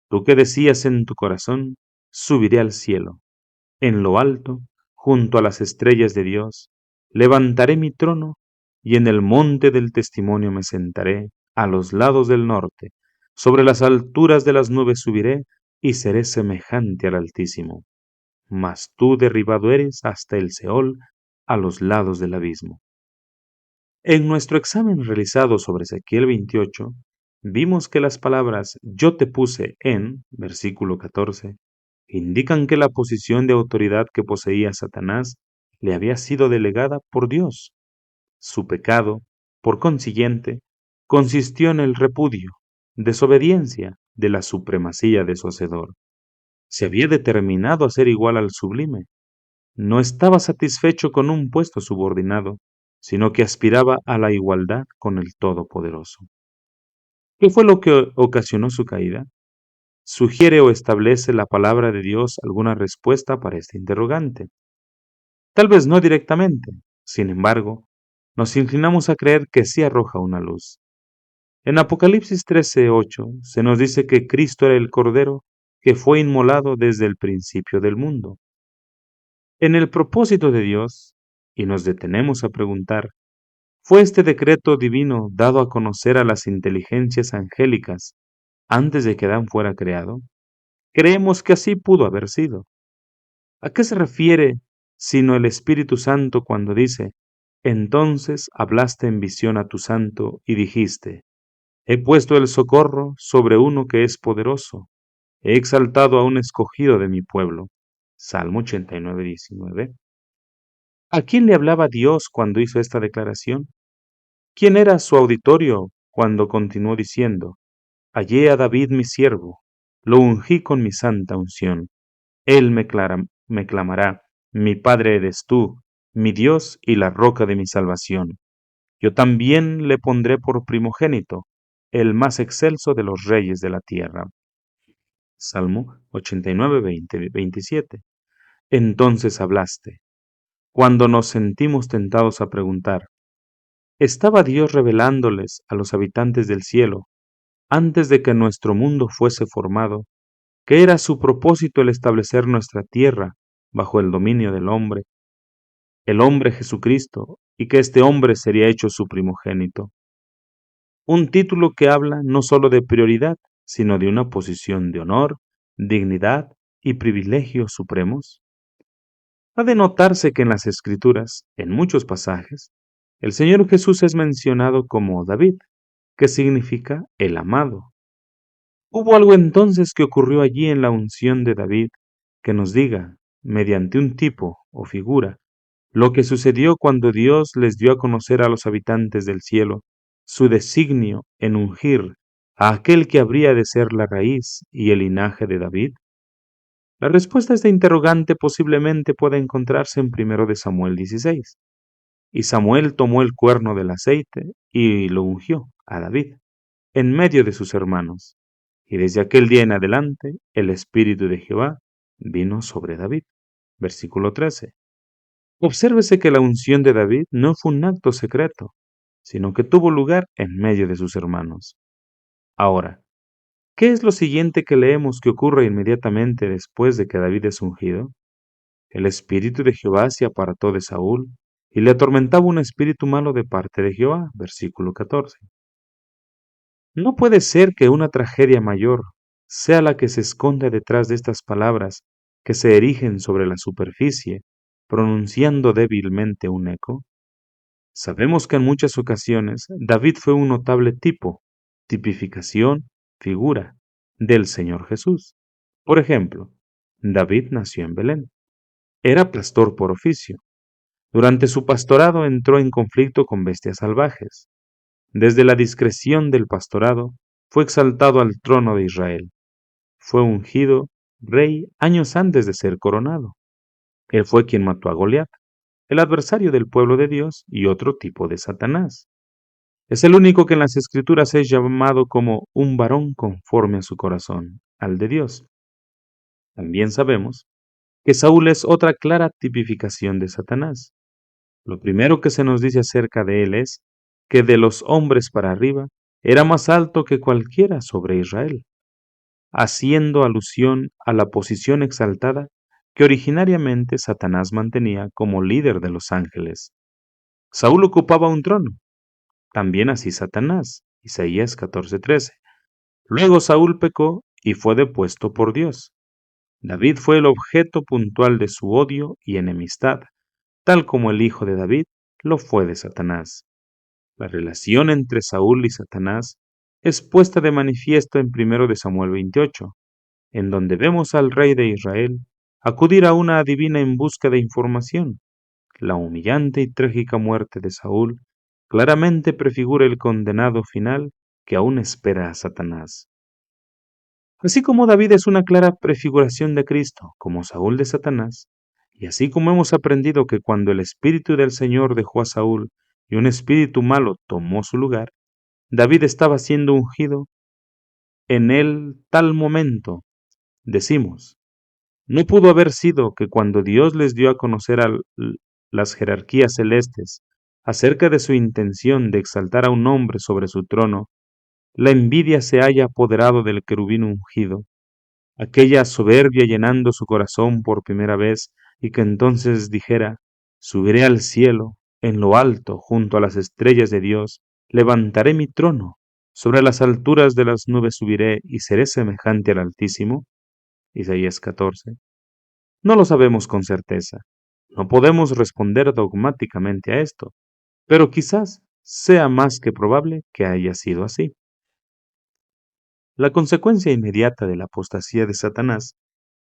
Speaker 1: tú que decías en tu corazón, subiré al cielo, en lo alto, junto a las estrellas de Dios, levantaré mi trono, y en el monte del testimonio me sentaré, a los lados del norte, sobre las alturas de las nubes subiré, y seré semejante al Altísimo. Mas tú derribado eres hasta el Seol, a los lados del abismo. En nuestro examen realizado sobre Ezequiel 28, vimos que las palabras yo te puse en, versículo 14, indican que la posición de autoridad que poseía Satanás le había sido delegada por Dios. Su pecado, por consiguiente, consistió en el repudio, desobediencia de la supremacía de su Hacedor. Se había determinado a ser igual al sublime. No estaba satisfecho con un puesto subordinado, sino que aspiraba a la igualdad con el Todopoderoso. ¿Qué fue lo que ocasionó su caída? ¿Sugiere o establece la palabra de Dios alguna respuesta para este interrogante? Tal vez no directamente, sin embargo, nos inclinamos a creer que sí arroja una luz. En Apocalipsis 13:8 se nos dice que Cristo era el Cordero que fue inmolado desde el principio del mundo. En el propósito de Dios, y nos detenemos a preguntar, ¿fue este decreto divino dado a conocer a las inteligencias angélicas antes de que Adán fuera creado? Creemos que así pudo haber sido. ¿A qué se refiere sino el Espíritu Santo cuando dice, entonces hablaste en visión a tu santo y dijiste, he puesto el socorro sobre uno que es poderoso, he exaltado a un escogido de mi pueblo? Salmo 89:19. ¿A quién le hablaba Dios cuando hizo esta declaración? ¿Quién era su auditorio cuando continuó diciendo, hallé a David mi siervo, lo ungí con mi santa unción? Él me clamará, mi Padre eres tú, mi Dios y la roca de mi salvación. Yo también le pondré por primogénito, el más excelso de los reyes de la tierra. Salmo 89:27. Entonces hablaste. Cuando nos sentimos tentados a preguntar, ¿estaba Dios revelándoles a los habitantes del cielo, antes de que nuestro mundo fuese formado, que era su propósito el establecer nuestra tierra bajo el dominio del hombre, el hombre Jesucristo, y que este hombre sería hecho su primogénito? Un título que habla no sólo de prioridad, sino de una posición de honor, dignidad y privilegios supremos. Ha de notarse que en las Escrituras, en muchos pasajes, el Señor Jesús es mencionado como David, que significa el amado. ¿Hubo algo entonces que ocurrió allí en la unción de David que nos diga, mediante un tipo o figura, lo que sucedió cuando Dios les dio a conocer a los habitantes del cielo su designio en ungir a aquel que habría de ser la raíz y el linaje de David? La respuesta a esta interrogante posiblemente pueda encontrarse en 1 Samuel 16. Y Samuel tomó el cuerno del aceite y lo ungió a David en medio de sus hermanos. Y desde aquel día en adelante el Espíritu de Jehová vino sobre David. Versículo 13. Obsérvese que la unción de David no fue un acto secreto, sino que tuvo lugar en medio de sus hermanos. Ahora, ¿qué es lo siguiente que leemos que ocurre inmediatamente después de que David es ungido? El Espíritu de Jehová se apartó de Saúl, y le atormentaba un espíritu malo de parte de Jehová. Versículo 14. No puede ser que una tragedia mayor sea la que se esconde detrás de estas palabras que se erigen sobre la superficie, pronunciando débilmente un eco. Sabemos que en muchas ocasiones David fue un notable tipo, tipificación, figura del Señor Jesús. Por ejemplo, David nació en Belén. Era pastor por oficio. Durante su pastorado entró en conflicto con bestias salvajes. Desde la discreción del pastorado, fue exaltado al trono de Israel. Fue ungido rey años antes de ser coronado. Él fue quien mató a Goliat, el adversario del pueblo de Dios y otro tipo de Satanás. Es el único que en las Escrituras es llamado como un varón conforme a su corazón, al de Dios. También sabemos que Saúl es otra clara tipificación de Satanás. Lo primero que se nos dice acerca de él es que de los hombres para arriba era más alto que cualquiera sobre Israel, haciendo alusión a la posición exaltada que originariamente Satanás mantenía como líder de los ángeles. Saúl ocupaba un trono, también así Satanás, Isaías 14:13. Luego Saúl pecó y fue depuesto por Dios. David fue el objeto puntual de su odio y enemistad, tal como el hijo de David lo fue de Satanás. La relación entre Saúl y Satanás es puesta de manifiesto en 1 de Samuel 28, en donde vemos al rey de Israel acudir a una adivina en busca de información. La humillante y trágica muerte de Saúl claramente prefigura el condenado final que aún espera a Satanás. Así como David es una clara prefiguración de Cristo, como Saúl de Satanás, y así como hemos aprendido que cuando el Espíritu del Señor dejó a Saúl y un espíritu malo tomó su lugar, David estaba siendo ungido en el tal momento, decimos, no pudo haber sido que cuando Dios les dio a conocer a las jerarquías celestes acerca de su intención de exaltar a un hombre sobre su trono, la envidia se haya apoderado del querubín ungido, aquella soberbia llenando su corazón por primera vez, y que entonces dijera, subiré al cielo, en lo alto, junto a las estrellas de Dios, levantaré mi trono, sobre las alturas de las nubes subiré y seré semejante al Altísimo. Isaías 14. No lo sabemos con certeza, no podemos responder dogmáticamente a esto, pero quizás sea más que probable que haya sido así. La consecuencia inmediata de la apostasía de Satanás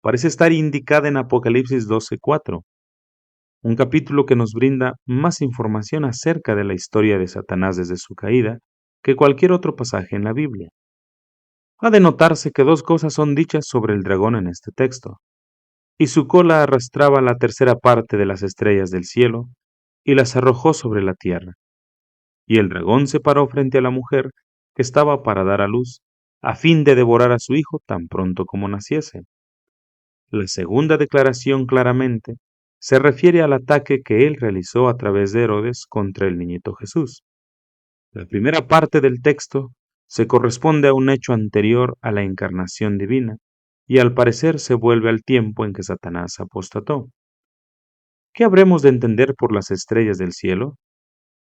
Speaker 1: parece estar indicada en Apocalipsis 12:4, un capítulo que nos brinda más información acerca de la historia de Satanás desde su caída que cualquier otro pasaje en la Biblia. Ha de notarse que dos cosas son dichas sobre el dragón en este texto, y su cola arrastraba la tercera parte de las estrellas del cielo y las arrojó sobre la tierra. Y el dragón se paró frente a la mujer que estaba para dar a luz, a fin de devorar a su hijo tan pronto como naciese. La segunda declaración claramente se refiere al ataque que él realizó a través de Herodes contra el niñito Jesús. La primera parte del texto se corresponde a un hecho anterior a la encarnación divina y al parecer se vuelve al tiempo en que Satanás apostató. ¿Qué habremos de entender por las estrellas del cielo?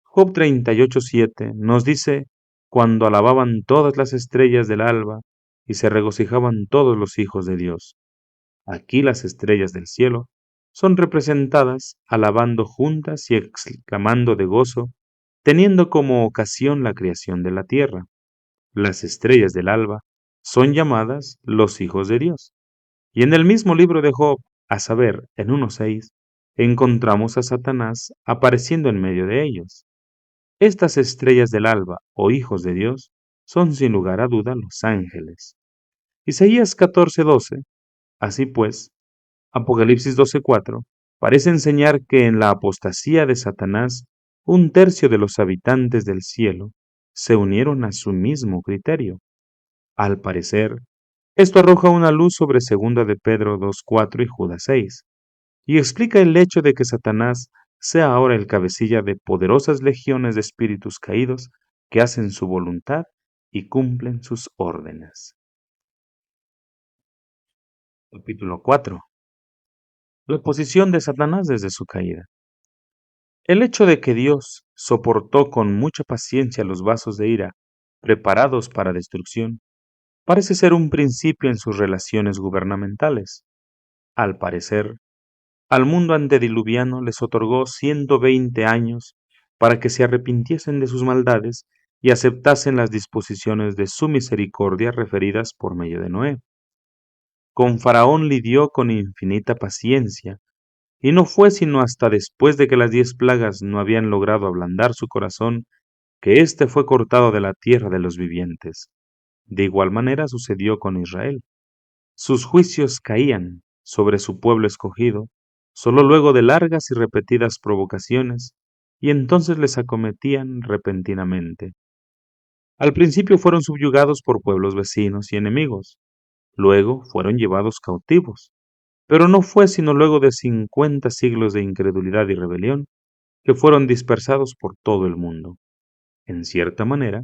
Speaker 1: Job 38:7 nos dice, cuando alababan todas las estrellas del alba y se regocijaban todos los hijos de Dios. Aquí las estrellas del cielo son representadas alabando juntas y exclamando de gozo, teniendo como ocasión la creación de la tierra. Las estrellas del alba son llamadas los hijos de Dios. Y en el mismo libro de Job, a saber, en 1:6, encontramos a Satanás apareciendo en medio de ellos. Estas estrellas del alba, o hijos de Dios, son sin lugar a duda los ángeles. Isaías 14:12, así pues, Apocalipsis 12:4 parece enseñar que en la apostasía de Satanás, un tercio de los habitantes del cielo se unieron a su mismo criterio. Al parecer, esto arroja una luz sobre 2 de Pedro 2:4 y Judas 6, y explica el hecho de que Satanás sea ahora el cabecilla de poderosas legiones de espíritus caídos que hacen su voluntad y cumplen sus órdenes. Capítulo 4. La posición de Satanás desde su caída. El hecho de que Dios soportó con mucha paciencia los vasos de ira preparados para destrucción parece ser un principio en sus relaciones gubernamentales. Al parecer, al mundo antediluviano les otorgó 120 años para que se arrepintiesen de sus maldades y aceptasen las disposiciones de su misericordia referidas por medio de Noé. Con Faraón lidió con infinita paciencia, y no fue sino hasta después de que las 10 plagas no habían logrado ablandar su corazón que éste fue cortado de la tierra de los vivientes. De igual manera sucedió con Israel. Sus juicios caían sobre su pueblo escogido solo luego de largas y repetidas provocaciones, y entonces les acometían repentinamente. Al principio fueron subyugados por pueblos vecinos y enemigos, luego fueron llevados cautivos, pero no fue sino luego de 50 siglos de incredulidad y rebelión que fueron dispersados por todo el mundo. En cierta manera,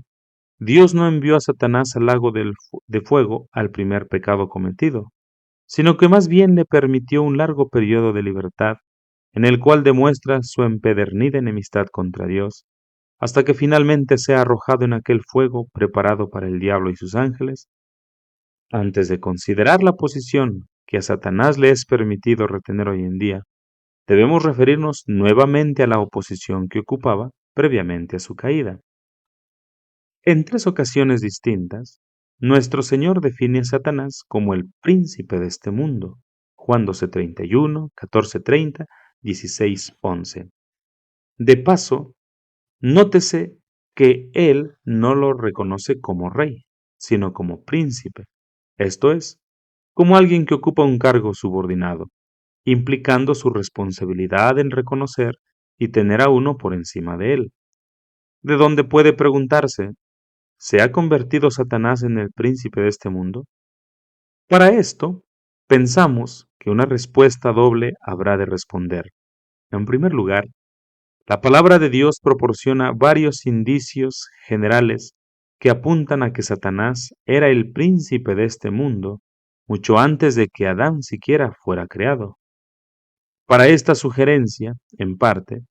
Speaker 1: Dios no envió a Satanás al lago de fuego al primer pecado cometido, sino que más bien le permitió un largo periodo de libertad en el cual demuestra su empedernida enemistad contra Dios, hasta que finalmente sea arrojado en aquel fuego preparado para el diablo y sus ángeles. Antes de considerar la posición que a Satanás le es permitido retener hoy en día, debemos referirnos nuevamente a la oposición que ocupaba previamente a su caída. En 3 ocasiones distintas, nuestro Señor define a Satanás como el príncipe de este mundo. Juan 12:31, 14:30, 16:11. De paso, nótese que él no lo reconoce como rey, sino como príncipe, esto es, como alguien que ocupa un cargo subordinado, implicando su responsabilidad en reconocer y tener a uno por encima de él. De donde puede preguntarse, ¿se ha convertido Satanás en el príncipe de este mundo? Para esto, pensamos que una respuesta doble habrá de responder. En primer lugar, la palabra de Dios proporciona varios indicios generales que apuntan a que Satanás era el príncipe de este mundo mucho antes de que Adán siquiera fuera creado. Para esta sugerencia, en parte,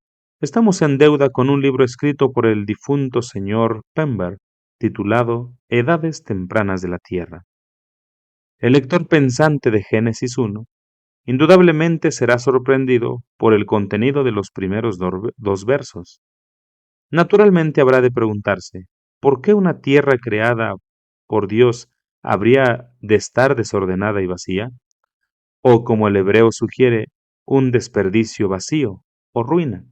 Speaker 1: estamos en deuda con un libro escrito por el difunto señor Pember, titulado Edades tempranas de la Tierra. El lector pensante de Génesis 1 indudablemente será sorprendido por el contenido de los primeros 2 versos. Naturalmente habrá de preguntarse, ¿por qué una tierra creada por Dios habría de estar desordenada y vacía? O, como el hebreo sugiere, un desperdicio vacío o ruina.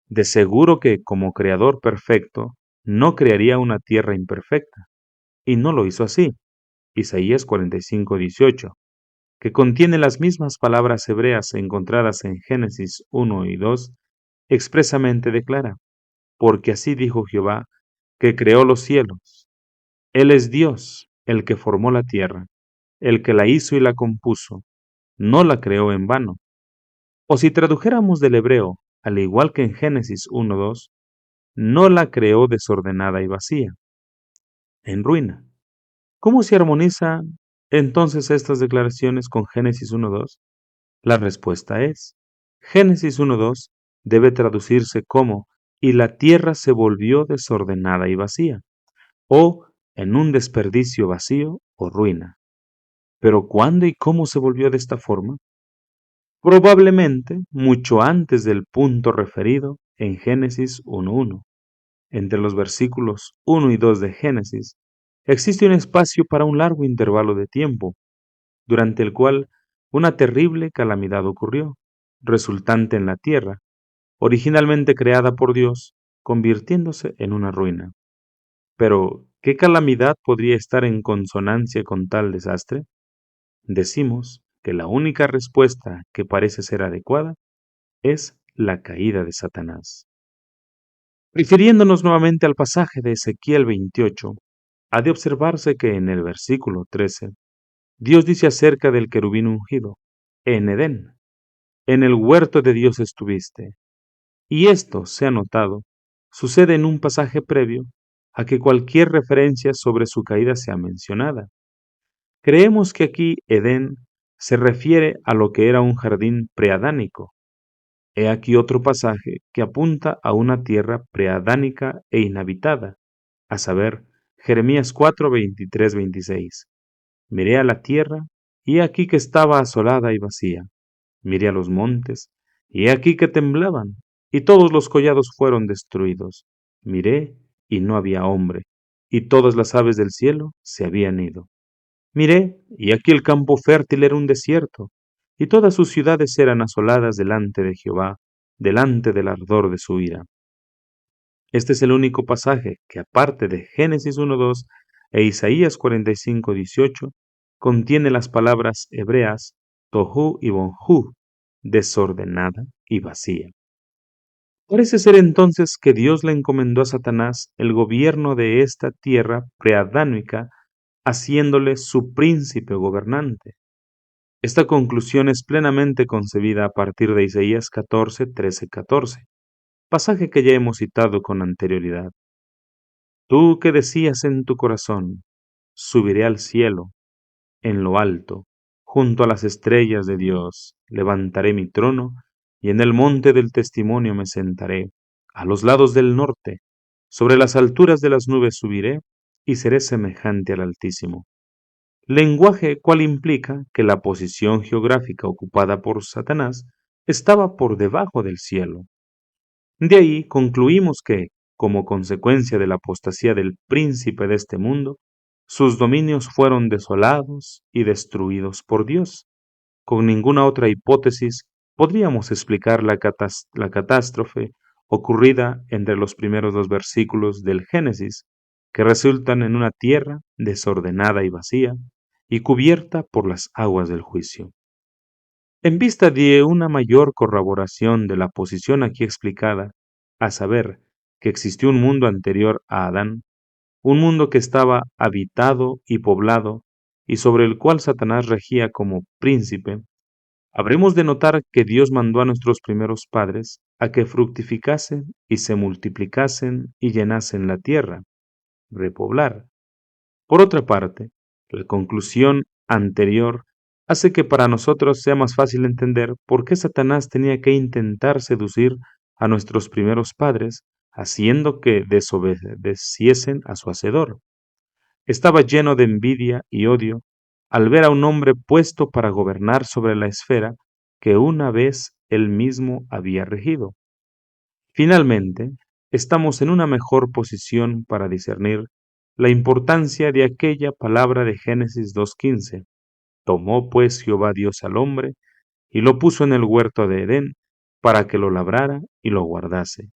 Speaker 1: De seguro que, como creador perfecto, no crearía una tierra imperfecta, y no lo hizo así. Isaías 45:18, que contiene las mismas palabras hebreas encontradas en Génesis 1 y 2, expresamente declara, porque así dijo Jehová, que creó los cielos. Él es Dios, el que formó la tierra, el que la hizo y la compuso, no la creó en vano. O si tradujéramos del hebreo, al igual que en Génesis 1:2, no la creó desordenada y vacía, en ruina. ¿Cómo se armonizan entonces estas declaraciones con Génesis 1:2? La respuesta es, Génesis 1:2 debe traducirse como, y la tierra se volvió desordenada y vacía, o en un desperdicio vacío o ruina. Pero ¿cuándo y cómo se volvió de esta forma? Probablemente mucho antes del punto referido en Génesis 1:1. Entre los versículos 1 y 2 de Génesis existe un espacio para un largo intervalo de tiempo, durante el cual una terrible calamidad ocurrió, resultante en la tierra, originalmente creada por Dios, convirtiéndose en una ruina. Pero, ¿qué calamidad podría estar en consonancia con tal desastre? Decimos que la única respuesta que parece ser adecuada es la caída de Satanás. Refiriéndonos nuevamente al pasaje de Ezequiel 28, ha de observarse que en el versículo 13, Dios dice acerca del querubín ungido, en Edén, en el huerto de Dios estuviste. Y esto, se ha notado, sucede en un pasaje previo a que cualquier referencia sobre su caída sea mencionada. Creemos que aquí Edén se refiere a lo que era un jardín preadánico. He aquí otro pasaje que apunta a una tierra preadánica e inhabitada, a saber, Jeremías 4, 23, 26. Miré a la tierra, y he aquí que estaba asolada y vacía. Miré a los montes, y he aquí que temblaban, y todos los collados fueron destruidos. Miré, y no había hombre, y todas las aves del cielo se habían ido. Miré, y aquí el campo fértil era un desierto, y todas sus ciudades eran asoladas delante de Jehová, delante del ardor de su ira. Este es el único pasaje que, aparte de Génesis 1:2 e Isaías 45:18, contiene las palabras hebreas tohu y bonhu, desordenada y vacía. Parece ser entonces que Dios le encomendó a Satanás el gobierno de esta tierra preadámica, haciéndole su príncipe gobernante. Esta conclusión es plenamente concebida a partir de Isaías 14, 13, 14, pasaje que ya hemos citado con anterioridad. Tú que decías en tu corazón, subiré al cielo, en lo alto, junto a las estrellas de Dios, levantaré mi trono, y en el monte del testimonio me sentaré, a los lados del norte, sobre las alturas de las nubes subiré, y seré semejante al Altísimo. Lenguaje cual implica que la posición geográfica ocupada por Satanás estaba por debajo del cielo. De ahí concluimos que, como consecuencia de la apostasía del príncipe de este mundo, sus dominios fueron desolados y destruidos por Dios. Con ninguna otra hipótesis podríamos explicar la catástrofe ocurrida entre los primeros dos versículos del Génesis, que resultan en una tierra desordenada y vacía, y cubierta por las aguas del juicio. En vista de una mayor corroboración de la posición aquí explicada, a saber, que existió un mundo anterior a Adán, un mundo que estaba habitado y poblado, y sobre el cual Satanás regía como príncipe, habremos de notar que Dios mandó a nuestros primeros padres a que fructificasen y se multiplicasen y llenasen la tierra, repoblar. Por otra parte, la conclusión anterior hace que para nosotros sea más fácil entender por qué Satanás tenía que intentar seducir a nuestros primeros padres, haciendo que desobedeciesen a su Hacedor. Estaba lleno de envidia y odio al ver a un hombre puesto para gobernar sobre la esfera que una vez él mismo había regido. Finalmente, estamos en una mejor posición para discernir la importancia de aquella palabra de Génesis 2:15. Tomó pues Jehová Dios al hombre y lo puso en el huerto de Edén para que lo labrara y lo guardase.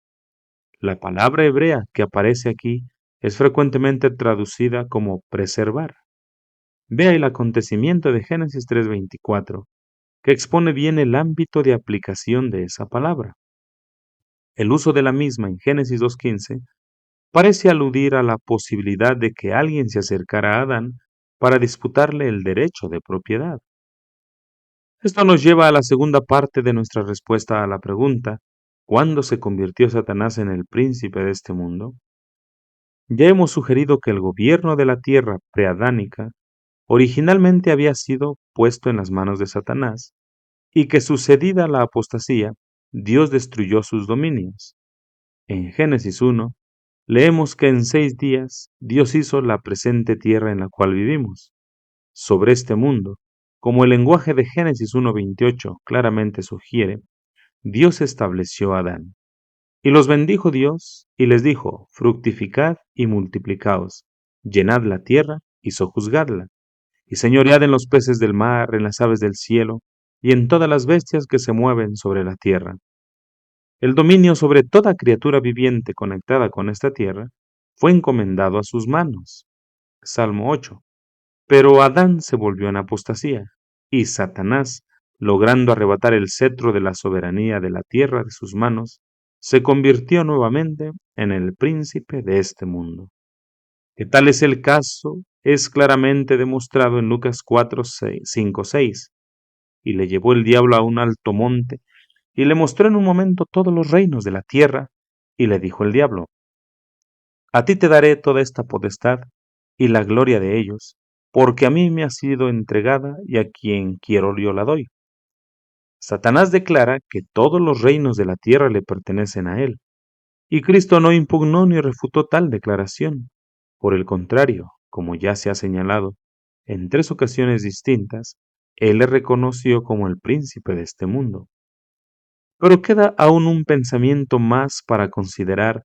Speaker 1: La palabra hebrea que aparece aquí es frecuentemente traducida como preservar. Vea el acontecimiento de Génesis 3:24, que expone bien el ámbito de aplicación de esa palabra. El uso de la misma en Génesis 2:15 parece aludir a la posibilidad de que alguien se acercara a Adán para disputarle el derecho de propiedad. Esto nos lleva a la segunda parte de nuestra respuesta a la pregunta, ¿cuándo se convirtió Satanás en el príncipe de este mundo? Ya hemos sugerido que el gobierno de la tierra preadánica originalmente había sido puesto en las manos de Satanás, y que sucedida la apostasía, Dios destruyó sus dominios. En Génesis 1, leemos que en 6 días Dios hizo la presente tierra en la cual vivimos. Sobre este mundo, como el lenguaje de Génesis 1:28 claramente sugiere, Dios estableció a Adán. Y los bendijo Dios y les dijo, fructificad y multiplicaos, llenad la tierra y sojuzgadla, y señoread en los peces del mar, en las aves del cielo, y en todas las bestias que se mueven sobre la tierra. El dominio sobre toda criatura viviente conectada con esta tierra fue encomendado a sus manos. Salmo 8. Pero Adán se volvió en apostasía, y Satanás, logrando arrebatar el cetro de la soberanía de la tierra de sus manos, se convirtió nuevamente en el príncipe de este mundo. Que tal es el caso es claramente demostrado en Lucas 5:6. Y le llevó el diablo a un alto monte, y le mostró en un momento todos los reinos de la tierra, y le dijo el diablo, a ti te daré toda esta potestad y la gloria de ellos, porque a mí me ha sido entregada y a quien quiero yo la doy. Satanás declara que todos los reinos de la tierra le pertenecen a él, y Cristo no impugnó ni refutó tal declaración. Por el contrario, como ya se ha señalado, en 3 ocasiones distintas, él le reconoció como el príncipe de este mundo. Pero queda aún un pensamiento más para considerar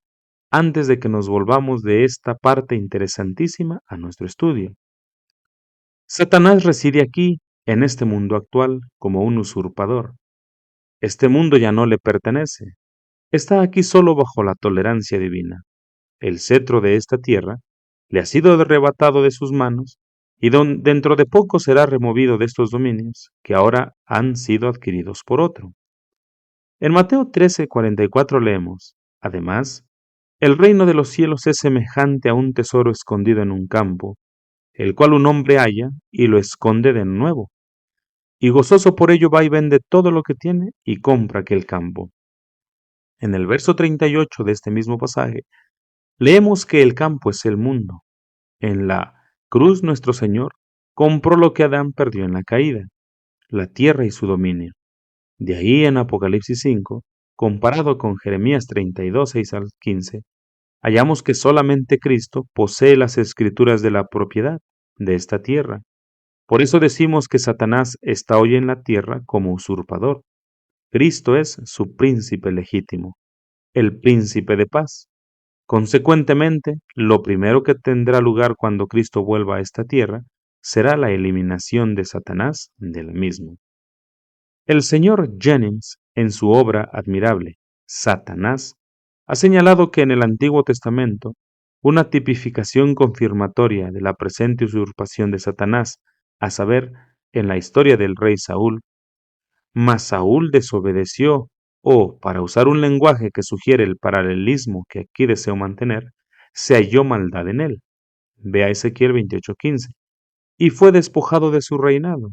Speaker 1: antes de que nos volvamos de esta parte interesantísima a nuestro estudio. Satanás reside aquí, en este mundo actual, como un usurpador. Este mundo ya no le pertenece. Está aquí solo bajo la tolerancia divina. El cetro de esta tierra le ha sido arrebatado de sus manos y dentro de poco será removido de estos dominios que ahora han sido adquiridos por otro. En Mateo 13:44 leemos, además, el reino de los cielos es semejante a un tesoro escondido en un campo, el cual un hombre halla y lo esconde de nuevo, y gozoso por ello va y vende todo lo que tiene y compra aquel campo. En el verso 38 de este mismo pasaje, leemos que el campo es el mundo. En la cruz nuestro Señor compró lo que Adán perdió en la caída, la tierra y su dominio. De ahí en Apocalipsis 5, comparado con Jeremías 32, 6 al 15, hallamos que solamente Cristo posee las escrituras de la propiedad de esta tierra. Por eso decimos que Satanás está hoy en la tierra como usurpador. Cristo es su príncipe legítimo, el príncipe de paz. Consecuentemente, lo primero que tendrá lugar cuando Cristo vuelva a esta tierra será la eliminación de Satanás del mismo. El señor Jennings, en su obra admirable, Satanás, ha señalado que en el Antiguo Testamento, una tipificación confirmatoria de la presente usurpación de Satanás, a saber, en la historia del rey Saúl, mas Saúl desobedeció, o, para usar un lenguaje que sugiere el paralelismo que aquí deseo mantener, se halló maldad en él. Vea Ezequiel 28:15. Y fue despojado de su reinado.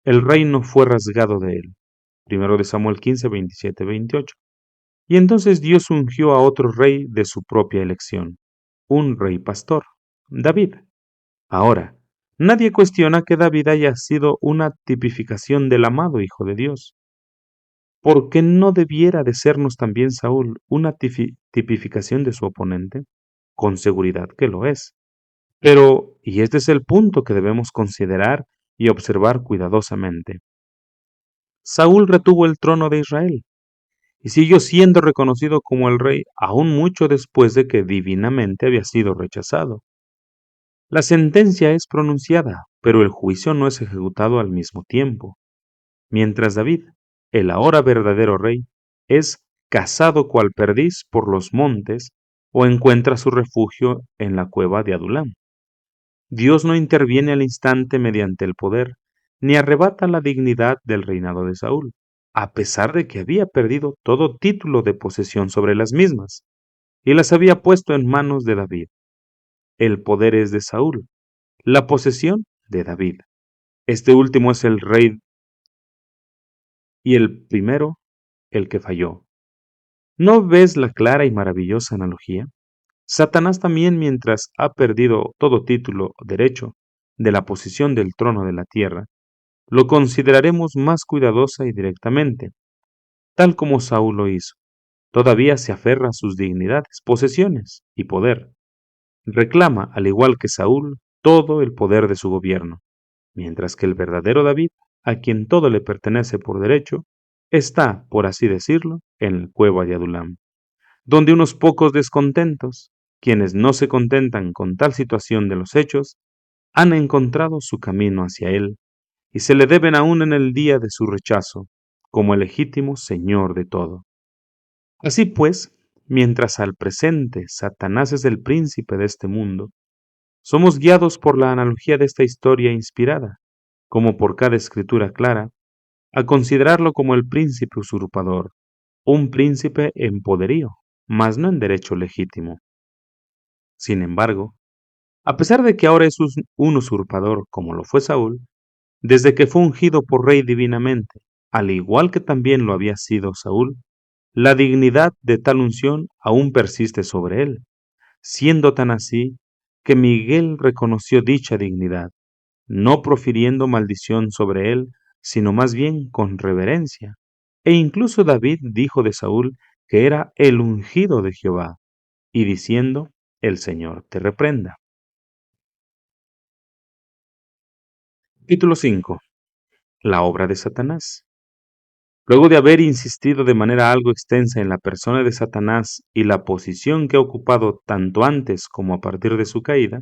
Speaker 1: El reino fue rasgado de él. Primero de Samuel 15, 27, 28. Y entonces Dios ungió a otro rey de su propia elección, un rey pastor, David. Ahora, nadie cuestiona que David haya sido una tipificación del amado Hijo de Dios. ¿Por qué no debiera de sernos también Saúl una tipificación de su oponente? Con seguridad que lo es. Pero, y este es el punto que debemos considerar y observar cuidadosamente, Saúl retuvo el trono de Israel y siguió siendo reconocido como el rey aún mucho después de que divinamente había sido rechazado. La sentencia es pronunciada, pero el juicio no es ejecutado al mismo tiempo. Mientras David, el ahora verdadero rey, es cazado cual perdiz por los montes o encuentra su refugio en la cueva de Adulam. Dios no interviene al instante mediante el poder, ni arrebata la dignidad del reinado de Saúl, a pesar de que había perdido todo título de posesión sobre las mismas, y las había puesto en manos de David. El poder es de Saúl, la posesión de David. Este último es el rey y el primero el que falló. ¿No ves la clara y maravillosa analogía? Satanás también, mientras ha perdido todo título derecho de la posición del trono de la tierra, lo consideraremos más cuidadosa y directamente, tal como Saúl lo hizo. Todavía se aferra a sus dignidades, posesiones y poder. Reclama, al igual que Saúl, todo el poder de su gobierno, mientras que el verdadero David, a quien todo le pertenece por derecho, está, por así decirlo, en la cueva de Adulam, donde unos pocos descontentos, quienes no se contentan con tal situación de los hechos, han encontrado su camino hacia él y se le deben aún en el día de su rechazo, como el legítimo Señor de todo. Así pues, mientras al presente Satanás es el príncipe de este mundo, somos guiados por la analogía de esta historia inspirada, como por cada escritura clara, a considerarlo como el príncipe usurpador, un príncipe en poderío, mas no en derecho legítimo. Sin embargo, a pesar de que ahora es un usurpador como lo fue Saúl, desde que fue ungido por rey divinamente, al igual que también lo había sido Saúl, la dignidad de tal unción aún persiste sobre él, siendo tan así que Miguel reconoció dicha dignidad, no profiriendo maldición sobre él sino más bien con reverencia. E incluso David dijo de Saúl que era el ungido de Jehová, y diciendo, el Señor te reprenda. Capítulo 5. La obra de Satanás. Luego de haber insistido de manera algo extensa en la persona de Satanás y la posición que ha ocupado tanto antes como a partir de su caída,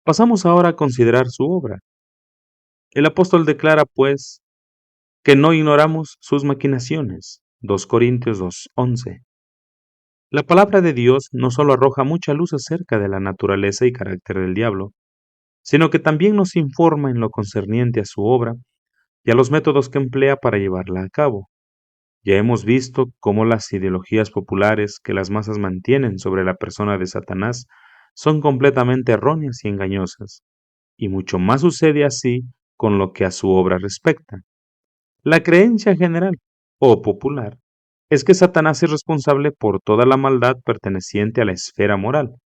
Speaker 1: pasamos ahora a considerar su obra. El apóstol declara, pues, que no ignoramos sus maquinaciones. 2 Corintios 2:11. La palabra de Dios no solo arroja mucha luz acerca de la naturaleza y carácter del diablo, sino que también nos informa en lo concerniente a su obra y a los métodos que emplea para llevarla a cabo. Ya hemos visto cómo las ideologías populares que las masas mantienen sobre la persona de Satanás son completamente erróneas y engañosas, y mucho más sucede así con lo que a su obra respecta. La creencia general, o popular, es que Satanás es responsable por toda la maldad perteneciente a la esfera moral.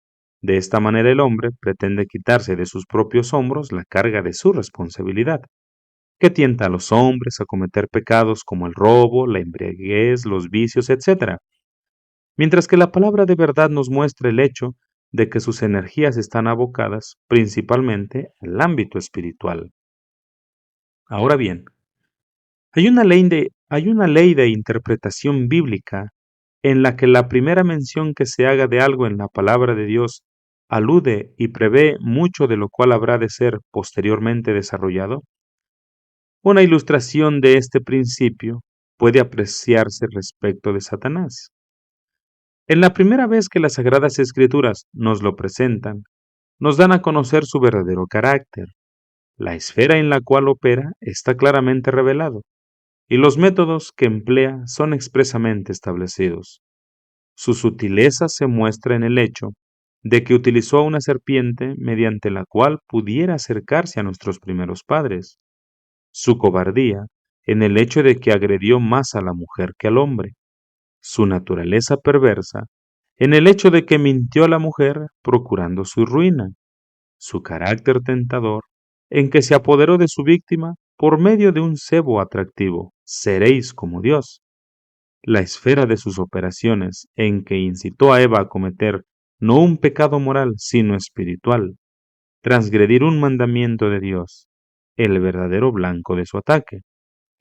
Speaker 1: De esta manera el hombre pretende quitarse de sus propios hombros la carga de su responsabilidad, que tienta a los hombres a cometer pecados como el robo, la embriaguez, los vicios, etc., mientras que la palabra de verdad nos muestra el hecho de que sus energías están abocadas principalmente al ámbito espiritual. Ahora bien, hay una ley de interpretación bíblica en la que la primera mención que se haga de algo en la palabra de Dios alude y prevé mucho de lo cual habrá de ser posteriormente desarrollado. Una ilustración de este principio puede apreciarse respecto de Satanás. En la primera vez que las Sagradas Escrituras nos lo presentan, nos dan a conocer su verdadero carácter. La esfera en la cual opera está claramente revelado, y los métodos que emplea son expresamente establecidos. Su sutileza se muestra en el hecho de que utilizó a una serpiente mediante la cual pudiera acercarse a nuestros primeros padres. Su cobardía en el hecho de que agredió más a la mujer que al hombre. Su naturaleza perversa en el hecho de que mintió a la mujer procurando su ruina. Su carácter tentador en que se apoderó de su víctima por medio de un cebo atractivo. Seréis como Dios. La esfera de sus operaciones en que incitó a Eva a cometer no un pecado moral, sino espiritual, transgredir un mandamiento de Dios, el verdadero blanco de su ataque,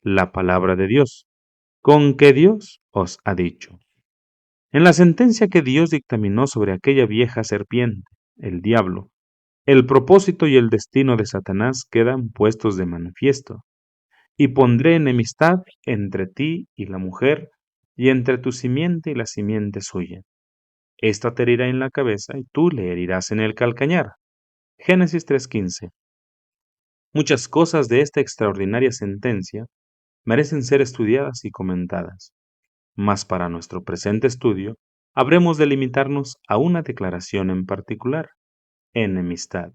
Speaker 1: la palabra de Dios, con que Dios os ha dicho. En la sentencia que Dios dictaminó sobre aquella vieja serpiente, el diablo, el propósito y el destino de Satanás quedan puestos de manifiesto. Y pondré enemistad entre ti y la mujer, y entre tu simiente y la simiente suya. Esta te herirá en la cabeza y tú le herirás en el calcañar. Génesis 3:15. Muchas cosas de esta extraordinaria sentencia merecen ser estudiadas y comentadas, mas para nuestro presente estudio habremos de limitarnos a una declaración en particular: enemistad,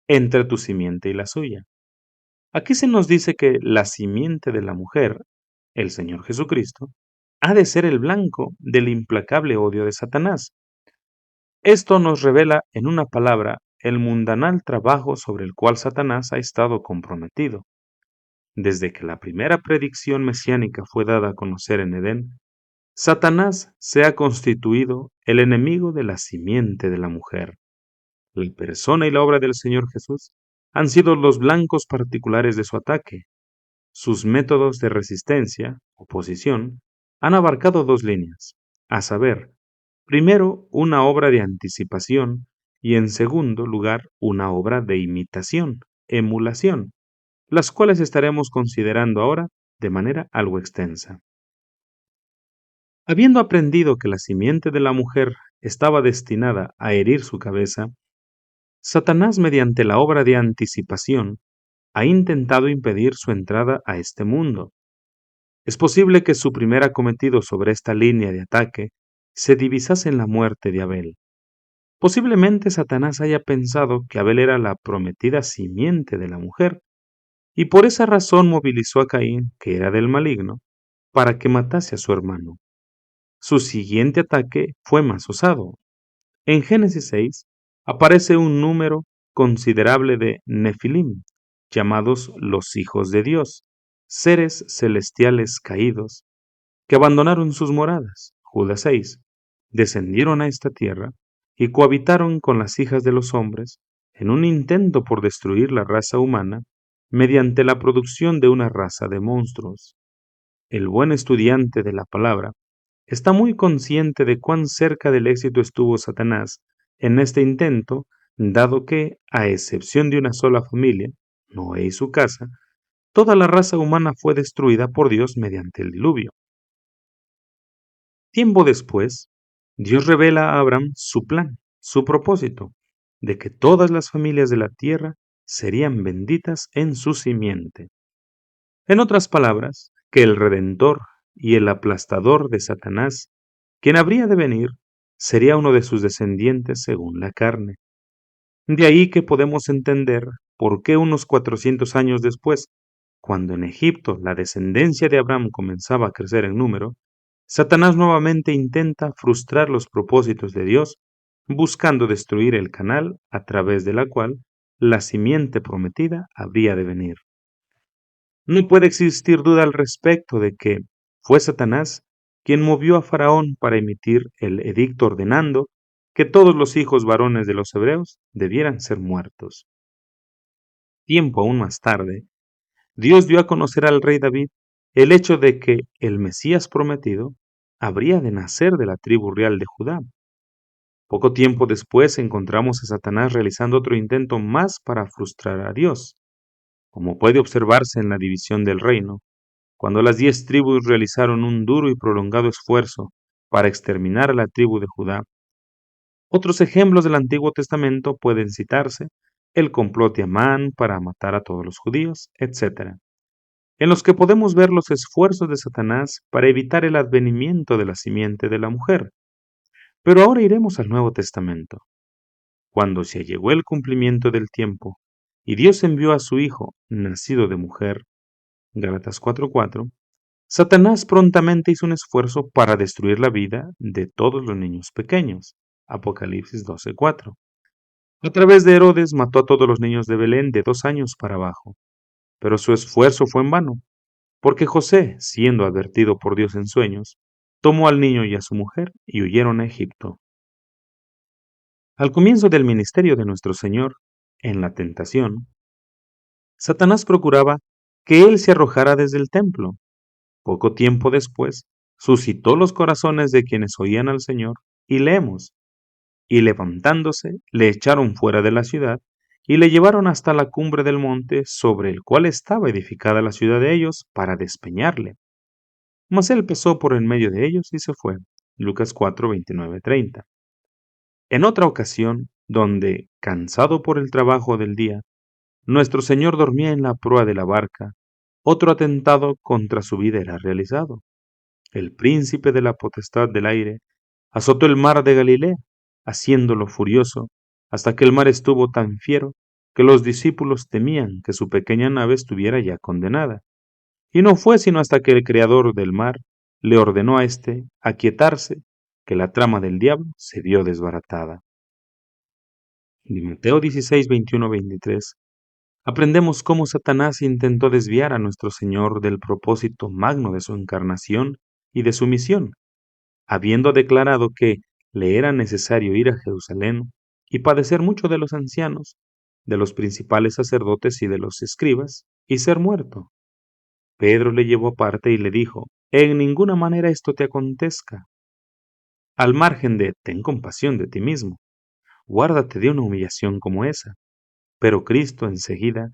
Speaker 1: entre tu simiente y la suya. Aquí se nos dice que la simiente de la mujer, el Señor Jesucristo, ha de ser el blanco del implacable odio de Satanás. Esto nos revela en una palabra el mundanal trabajo sobre el cual Satanás ha estado comprometido. Desde que la primera predicción mesiánica fue dada a conocer en Edén, Satanás se ha constituido el enemigo de la simiente de la mujer. La persona y la obra del Señor Jesús han sido los blancos particulares de su ataque. Sus métodos de resistencia, oposición, han abarcado dos líneas, a saber, primero, una obra de anticipación y en segundo lugar, una obra de imitación, emulación, las cuales estaremos considerando ahora de manera algo extensa. Habiendo aprendido que la simiente de la mujer estaba destinada a herir su cabeza, Satanás, mediante la obra de anticipación, ha intentado impedir su entrada a este mundo. Es posible que su primer acometido sobre esta línea de ataque se divisase en la muerte de Abel. Posiblemente Satanás haya pensado que Abel era la prometida simiente de la mujer, y por esa razón movilizó a Caín, que era del maligno, para que matase a su hermano. Su siguiente ataque fue más osado. En Génesis 6 aparece un número considerable de Nefilim, llamados los hijos de Dios, seres celestiales caídos, que abandonaron sus moradas, Judas 6, descendieron a esta tierra y cohabitaron con las hijas de los hombres en un intento por destruir la raza humana mediante la producción de una raza de monstruos. El buen estudiante de la palabra está muy consciente de cuán cerca del éxito estuvo Satanás en este intento, dado que, a excepción de una sola familia, Noé y su casa, toda la raza humana fue destruida por Dios mediante el diluvio. Tiempo después, Dios revela a Abraham su plan, su propósito, de que todas las familias de la tierra serían benditas en su simiente. En otras palabras, que el Redentor y el aplastador de Satanás, quien habría de venir, sería uno de sus descendientes según la carne. De ahí que podemos entender por qué unos 400 años después, cuando en Egipto la descendencia de Abraham comenzaba a crecer en número, Satanás nuevamente intenta frustrar los propósitos de Dios, buscando destruir el canal a través de la cual la simiente prometida habría de venir. No puede existir duda al respecto de que fue Satanás quien movió a Faraón para emitir el edicto ordenando que todos los hijos varones de los hebreos debieran ser muertos. Tiempo aún más tarde, Dios dio a conocer al rey David el hecho de que el Mesías prometido habría de nacer de la tribu real de Judá. Poco tiempo después encontramos a Satanás realizando otro intento más para frustrar a Dios, como puede observarse en la división del reino, cuando las 10 tribus realizaron un duro y prolongado esfuerzo para exterminar a la tribu de Judá. Otros ejemplos del Antiguo Testamento pueden citarse: el complot de Amán para matar a todos los judíos, etc., en los que podemos ver los esfuerzos de Satanás para evitar el advenimiento de la simiente de la mujer. Pero ahora iremos al Nuevo Testamento. Cuando se llegó el cumplimiento del tiempo y Dios envió a su Hijo, nacido de mujer, Gálatas 4:4, Satanás prontamente hizo un esfuerzo para destruir la vida de todos los niños pequeños, Apocalipsis 12:4. A través de Herodes mató a todos los niños de Belén de 2 años para abajo, pero su esfuerzo fue en vano, porque José, siendo advertido por Dios en sueños, tomó al niño y a su mujer y huyeron a Egipto. Al comienzo del ministerio de nuestro Señor, en la tentación, Satanás procuraba que él se arrojara desde el templo. Poco tiempo después, suscitó los corazones de quienes oían al Señor, y leemos: y levantándose, le echaron fuera de la ciudad, y le llevaron hasta la cumbre del monte sobre el cual estaba edificada la ciudad de ellos, para despeñarle. Mas él pasó por en medio de ellos y se fue. Lucas 4, 29-30. En otra ocasión, donde, cansado por el trabajo del día, nuestro Señor dormía en la proa de la barca, otro atentado contra su vida era realizado. El príncipe de la potestad del aire azotó el mar de Galilea, haciéndolo furioso, hasta que el mar estuvo tan fiero que los discípulos temían que su pequeña nave estuviera ya condenada. Y no fue sino hasta que el creador del mar le ordenó a éste aquietarse, que la trama del diablo se vio desbaratada. De Mateo 16, 21-23, aprendemos cómo Satanás intentó desviar a nuestro Señor del propósito magno de su encarnación y de su misión, habiendo declarado que le era necesario ir a Jerusalén y padecer mucho de los ancianos, de los principales sacerdotes y de los escribas, y ser muerto. Pedro le llevó aparte y le dijo: en ninguna manera esto te acontezca. Al margen de ten compasión de ti mismo, guárdate de una humillación como esa. Pero Cristo enseguida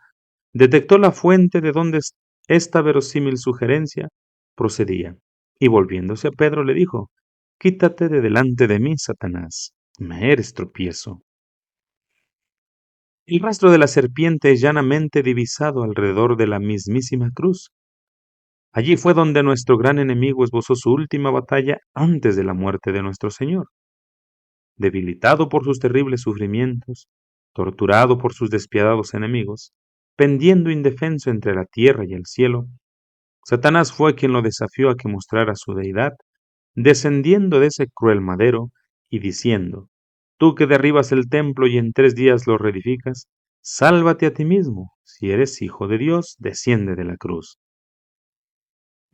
Speaker 1: detectó la fuente de donde esta verosímil sugerencia procedía, y volviéndose a Pedro le dijo: quítate de delante de mí, Satanás, me eres tropiezo. El rastro de la serpiente es llanamente divisado alrededor de la mismísima cruz. Allí fue donde nuestro gran enemigo esbozó su última batalla antes de la muerte de nuestro Señor. Debilitado por sus terribles sufrimientos, torturado por sus despiadados enemigos, pendiendo indefenso entre la tierra y el cielo, Satanás fue quien lo desafió a que mostrara su deidad, descendiendo de ese cruel madero y diciendo: tú que derribas el templo y en 3 días lo reedificas, sálvate a ti mismo. Si eres hijo de Dios, desciende de la cruz.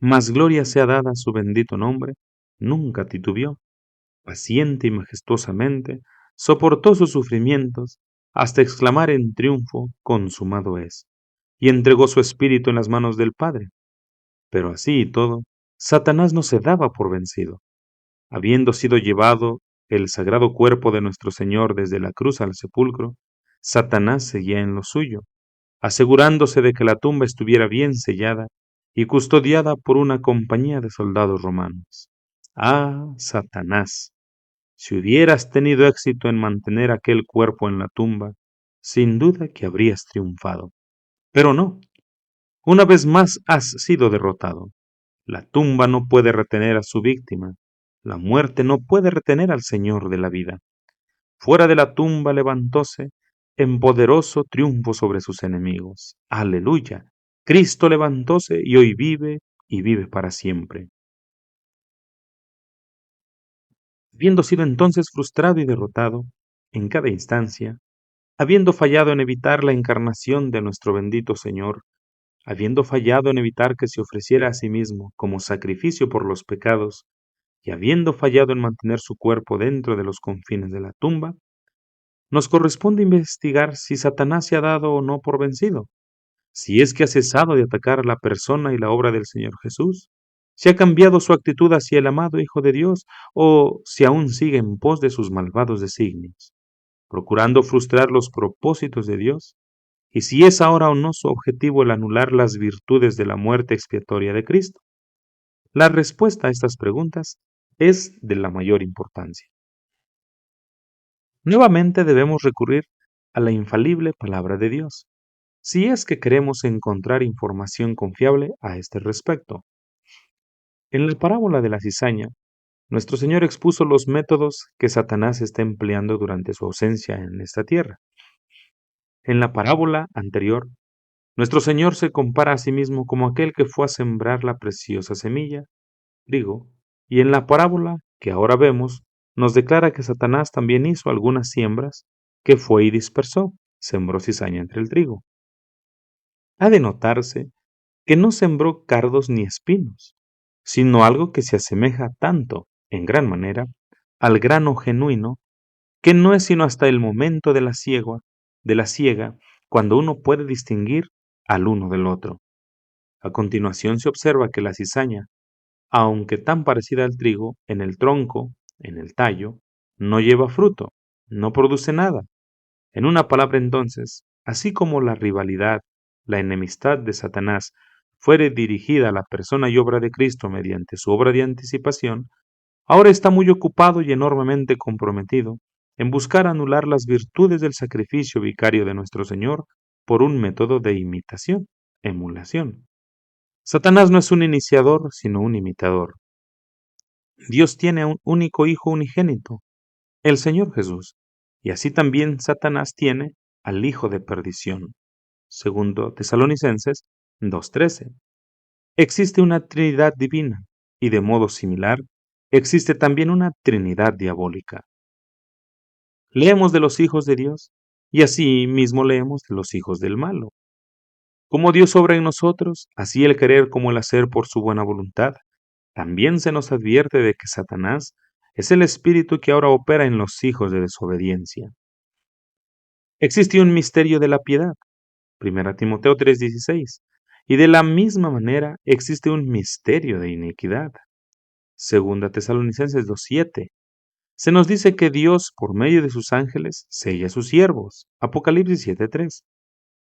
Speaker 1: mas gloria sea dada a su bendito nombre, nunca titubeó, paciente y majestuosamente, soportó sus sufrimientos, hasta exclamar en triunfo, consumado es, y entregó su espíritu en las manos del Padre. Pero así y todo, Satanás no se daba por vencido. Habiendo sido llevado el sagrado cuerpo de nuestro Señor desde la cruz al sepulcro, Satanás seguía en lo suyo, asegurándose de que la tumba estuviera bien sellada y custodiada por una compañía de soldados romanos. Ah, Satanás, si hubieras tenido éxito en mantener aquel cuerpo en la tumba, sin duda que habrías triunfado. Pero no, una vez más has sido derrotado. La tumba no puede retener a su víctima. La muerte no puede retener al Señor de la vida. Fuera de la tumba levantóse en poderoso triunfo sobre sus enemigos. Aleluya. Cristo levantóse y vive para siempre. Habiendo sido entonces frustrado y derrotado en cada instancia, habiendo fallado en evitar la encarnación de nuestro bendito Señor, habiendo fallado en evitar que se ofreciera a sí mismo como sacrificio por los pecados, y habiendo fallado en mantener su cuerpo dentro de los confines de la tumba, nos corresponde investigar si Satanás se ha dado o no por vencido, si es que ha cesado de atacar la persona y la obra del Señor Jesús, si ha cambiado su actitud hacia el amado Hijo de Dios, o si aún sigue en pos de sus malvados designios, procurando frustrar los propósitos de Dios, y si es ahora o no su objetivo el anular las virtudes de la muerte expiatoria de Cristo. La respuesta a estas preguntas es de la mayor importancia. Nuevamente debemos recurrir a la infalible palabra de Dios, si es que queremos encontrar información confiable a este respecto. En la parábola de la cizaña, nuestro Señor expuso los métodos que Satanás está empleando durante su ausencia en esta tierra. En la parábola anterior, nuestro Señor se compara a sí mismo como aquel que fue a sembrar la preciosa semilla, trigo, y en la parábola que ahora vemos, nos declara que Satanás también hizo algunas siembras que fue y dispersó, sembró cizaña entre el trigo. Ha de notarse que no sembró cardos ni espinos, sino algo que se asemeja tanto, en gran manera, al grano genuino, que no es sino hasta el momento de la siega, cuando uno puede distinguir al uno del otro. A continuación se observa que la cizaña, aunque tan parecida al trigo, en el tronco, en el tallo, no lleva fruto, no produce nada. En una palabra entonces, así como la rivalidad, la enemistad de Satanás fuere dirigida a la persona y obra de Cristo mediante su obra de anticipación, ahora está muy ocupado y enormemente comprometido en buscar anular las virtudes del sacrificio vicario de nuestro Señor por un método de imitación, emulación. Satanás no es un iniciador, sino un imitador. Dios tiene un único Hijo unigénito, el Señor Jesús, y así también Satanás tiene al hijo de perdición. Segundo Tesalonicenses 2:13. Existe una Trinidad divina, y de modo similar, existe también una Trinidad diabólica. Leemos de los hijos de Dios, y así mismo leemos de los hijos del malo. Como Dios obra en nosotros, así el querer como el hacer por su buena voluntad, también se nos advierte de que Satanás es el espíritu que ahora opera en los hijos de desobediencia. Existe un misterio de la piedad, 1 Timoteo 3:16, y de la misma manera existe un misterio de iniquidad, 2 Tesalonicenses 2:7. Se nos dice que Dios, por medio de sus ángeles, sella a sus siervos, Apocalipsis 7:3.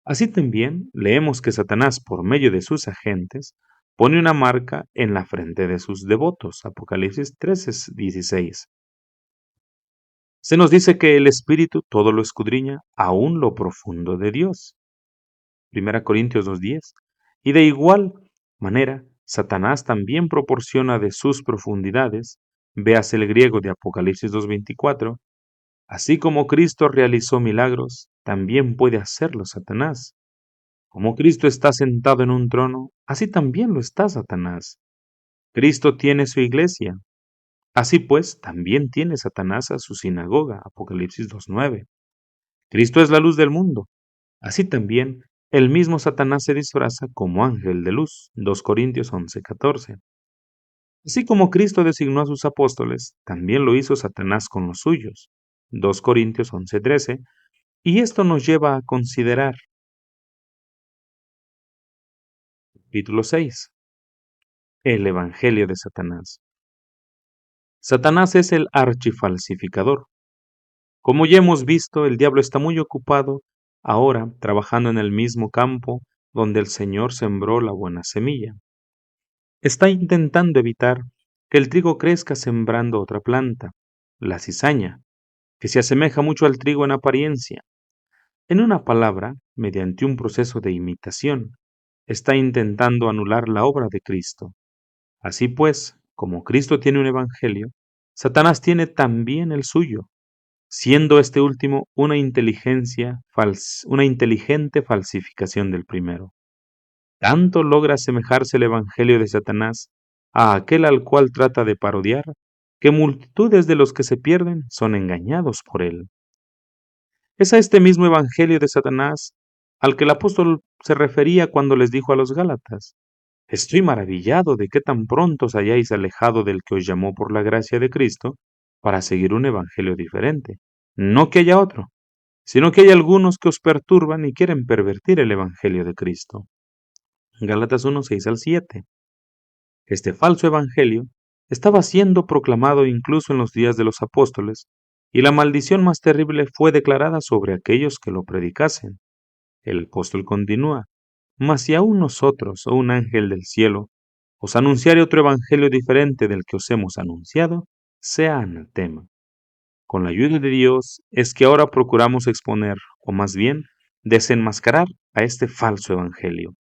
Speaker 1: Así también leemos que Satanás, por medio de sus agentes, pone una marca en la frente de sus devotos, Apocalipsis 13:16. Se nos dice que el Espíritu todo lo escudriña, aún lo profundo de Dios, 1 Corintios 2:10. Y de igual manera, Satanás también proporciona de sus profundidades, véase el griego de Apocalipsis 2:24, así como Cristo realizó milagros, también puede hacerlo Satanás. Como Cristo está sentado en un trono, así también lo está Satanás. Cristo tiene su iglesia. Así pues, también tiene Satanás a su sinagoga, Apocalipsis 2:9. Cristo es la luz del mundo. Así también El mismo Satanás se disfraza como ángel de luz. 2 Corintios 11:14. Así como Cristo designó a sus apóstoles, también lo hizo Satanás con los suyos. 2 Corintios 11:13. Y esto nos lleva a considerar capítulo 6, el Evangelio de Satanás. Satanás es el archifalsificador. Como ya hemos visto, el diablo está muy ocupado ahora trabajando en el mismo campo donde el Señor sembró la buena semilla. Está intentando evitar que el trigo crezca sembrando otra planta, la cizaña, que se asemeja mucho al trigo en apariencia. En una palabra, mediante un proceso de imitación, está intentando anular la obra de Cristo. Así pues, como Cristo tiene un evangelio, Satanás tiene también el suyo, siendo este último una inteligente falsificación del primero. Tanto logra asemejarse el evangelio de Satanás a aquel al cual trata de parodiar, que multitudes de los que se pierden son engañados por él. Es a este mismo evangelio de Satanás al que el apóstol se refería cuando les dijo a los Gálatas: Estoy maravillado de que tan pronto os hayáis alejado del que os llamó por la gracia de Cristo para seguir un evangelio diferente. No que haya otro, sino que hay algunos que os perturban y quieren pervertir el evangelio de Cristo. Gálatas 1, 6 al 7. Este falso evangelio estaba siendo proclamado incluso en los días de los apóstoles, y la maldición más terrible fue declarada sobre aquellos que lo predicasen. El apóstol continúa: Mas si aún nosotros, o un ángel del cielo, os anunciare otro evangelio diferente del que os hemos anunciado, sea anatema. Con la ayuda de Dios es que ahora procuramos exponer, o más bien, desenmascarar a este falso evangelio.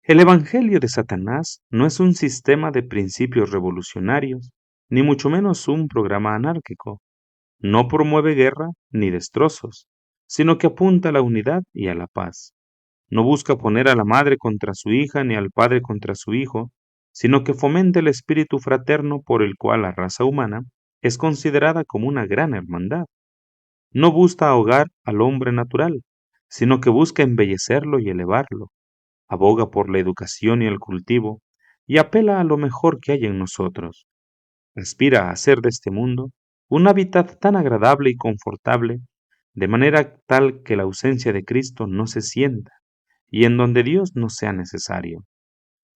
Speaker 1: El evangelio de Satanás no es un sistema de principios revolucionarios, ni mucho menos un programa anárquico. No promueve guerra ni destrozos, sino que apunta a la unidad y a la paz. No busca poner a la madre contra su hija ni al padre contra su hijo, sino que fomenta el espíritu fraterno por el cual la raza humana es considerada como una gran hermandad. No busca ahogar al hombre natural, sino que busca embellecerlo y elevarlo. Aboga por la educación y el cultivo, y apela a lo mejor que hay en nosotros. Aspira a hacer de este mundo un hábitat tan agradable y confortable, de manera tal que la ausencia de Cristo no se sienta, y en donde Dios no sea necesario.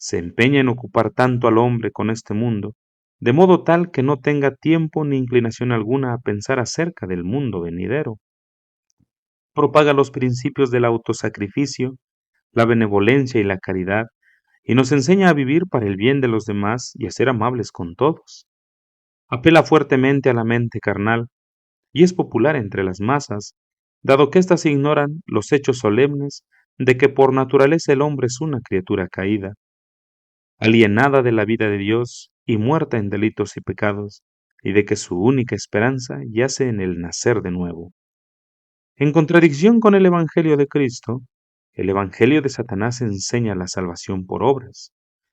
Speaker 1: Se empeña en ocupar tanto al hombre con este mundo, de modo tal que no tenga tiempo ni inclinación alguna a pensar acerca del mundo venidero. Propaga los principios del autosacrificio, la benevolencia y la caridad, y nos enseña a vivir para el bien de los demás y a ser amables con todos. Apela fuertemente a la mente carnal y es popular entre las masas, dado que éstas ignoran los hechos solemnes de que por naturaleza el hombre es una criatura caída, alienada de la vida de Dios y muerta en delitos y pecados, y de que su única esperanza yace en el nacer de nuevo. En contradicción con el Evangelio de Cristo, el Evangelio de Satanás enseña la salvación por obras,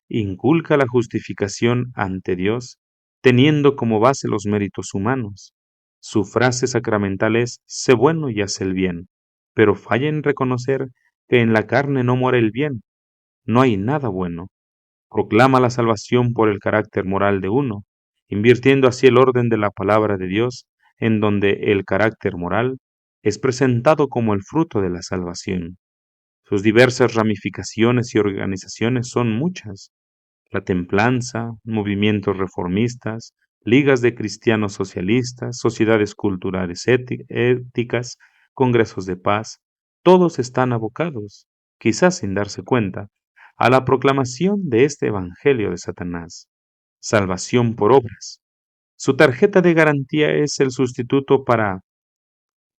Speaker 1: inculca la justificación ante Dios, teniendo como base los méritos humanos. Su frase sacramental es: sé bueno y haz el bien, pero falla en reconocer que en la carne no mora el bien, no hay nada bueno. Proclama la salvación por el carácter moral de uno, invirtiendo así el orden de la palabra de Dios, en donde el carácter moral es presentado como el fruto de la salvación. Sus diversas ramificaciones y organizaciones son muchas: la templanza, movimientos reformistas, ligas de cristianos socialistas, sociedades culturales éticas, congresos de paz. Todos están abocados, quizás sin darse cuenta, a la proclamación de este evangelio de Satanás: salvación por obras. Su tarjeta de garantía es el sustituto para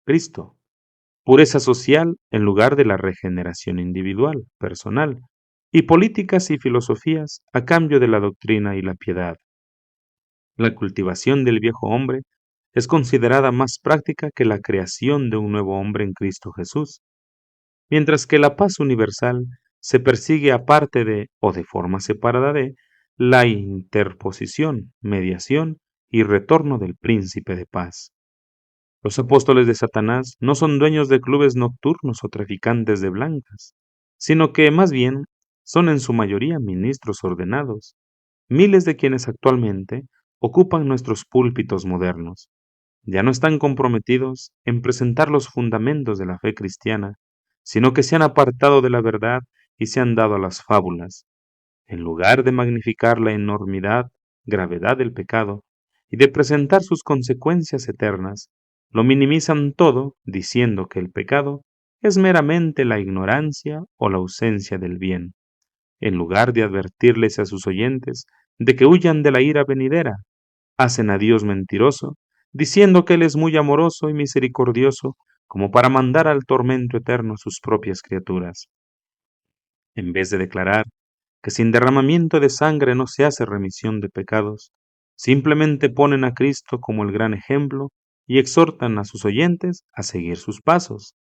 Speaker 1: Cristo: pureza social en lugar de la regeneración individual, personal, y políticas y filosofías a cambio de la doctrina y la piedad. La cultivación del viejo hombre es considerada más práctica que la creación de un nuevo hombre en Cristo Jesús, mientras que la paz universal se persigue aparte de, o de forma separada de, la interposición, mediación y retorno del príncipe de paz. Los apóstoles de Satanás no son dueños de clubes nocturnos o traficantes de blancas, sino que más bien son en su mayoría ministros ordenados, miles de quienes actualmente ocupan nuestros púlpitos modernos. Ya no están comprometidos en presentar los fundamentos de la fe cristiana, sino que se han apartado de la verdad y se han dado a las fábulas. En lugar de magnificar la enormidad, gravedad del pecado y de presentar sus consecuencias eternas, lo minimizan todo diciendo que el pecado es meramente la ignorancia o la ausencia del bien, en lugar de advertirles a sus oyentes de que huyan de la ira venidera. Hacen a Dios mentiroso, diciendo que Él es muy amoroso y misericordioso, como para mandar al tormento eterno a sus propias criaturas. En vez de declarar que sin derramamiento de sangre no se hace remisión de pecados, simplemente ponen a Cristo como el gran ejemplo y exhortan a sus oyentes a seguir sus pasos.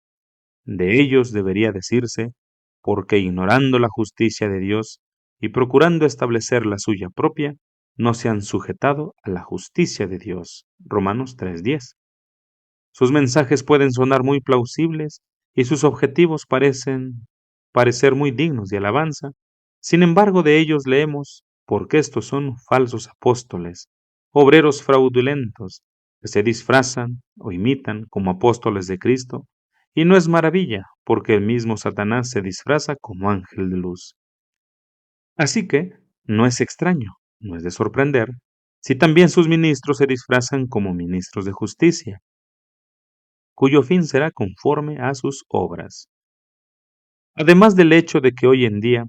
Speaker 1: De ellos debería decirse, porque ignorando la justicia de Dios y procurando establecer la suya propia, no se han sujetado a la justicia de Dios. Romanos 3:10. Sus mensajes pueden sonar muy plausibles y sus objetivos parecen parecer muy dignos de alabanza. Sin embargo, de ellos leemos, porque estos son falsos apóstoles, obreros fraudulentos, que se disfrazan o imitan como apóstoles de Cristo, y no es maravilla, porque el mismo Satanás se disfraza como ángel de luz. Así que, no es extraño, no es de sorprender, si también sus ministros se disfrazan como ministros de justicia, cuyo fin será conforme a sus obras. Además del hecho de que hoy en día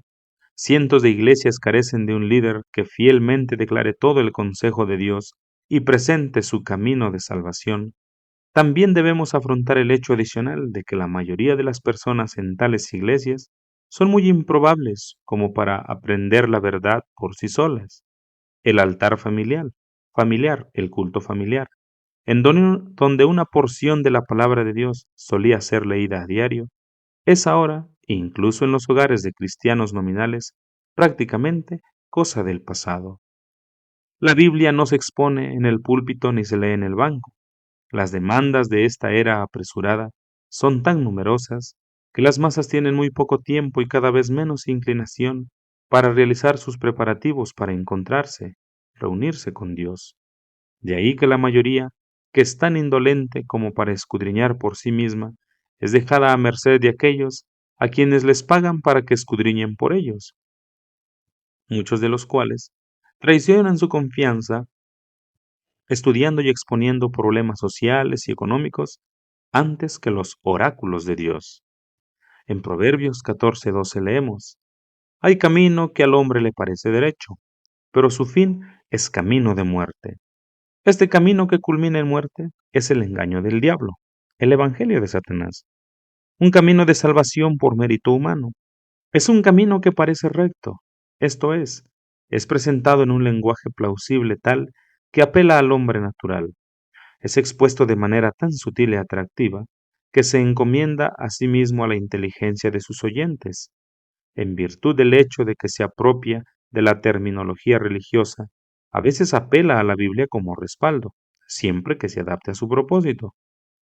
Speaker 1: cientos de iglesias carecen de un líder que fielmente declare todo el consejo de Dios y presente su camino de salvación, también debemos afrontar el hecho adicional de que la mayoría de las personas en tales iglesias son muy improbables como para aprender la verdad por sí solas. El altar familiar, el culto familiar, en donde una porción de la palabra de Dios solía ser leída a diario, es ahora, incluso en los hogares de cristianos nominales, prácticamente cosa del pasado. La Biblia no se expone en el púlpito ni se lee en el banco. Las demandas de esta era apresurada son tan numerosas que las masas tienen muy poco tiempo y cada vez menos inclinación para realizar sus preparativos para encontrarse, reunirse con Dios. De ahí que la mayoría, que es tan indolente como para escudriñar por sí misma, es dejada a merced de aquellos a quienes les pagan para que escudriñen por ellos, muchos de los cuales traicionan su confianza estudiando y exponiendo problemas sociales y económicos antes que los oráculos de Dios. En Proverbios 14:12 leemos, hay camino que al hombre le parece derecho, pero su fin es camino de muerte. Este camino que culmina en muerte es el engaño del diablo, el evangelio de Satanás, un camino de salvación por mérito humano. Es un camino que parece recto, esto es presentado en un lenguaje plausible tal que apela al hombre natural. Es expuesto de manera tan sutil y atractiva que se encomienda a sí mismo a la inteligencia de sus oyentes, en virtud del hecho de que se apropia de la terminología religiosa, a veces apela a la Biblia como respaldo, siempre que se adapte a su propósito.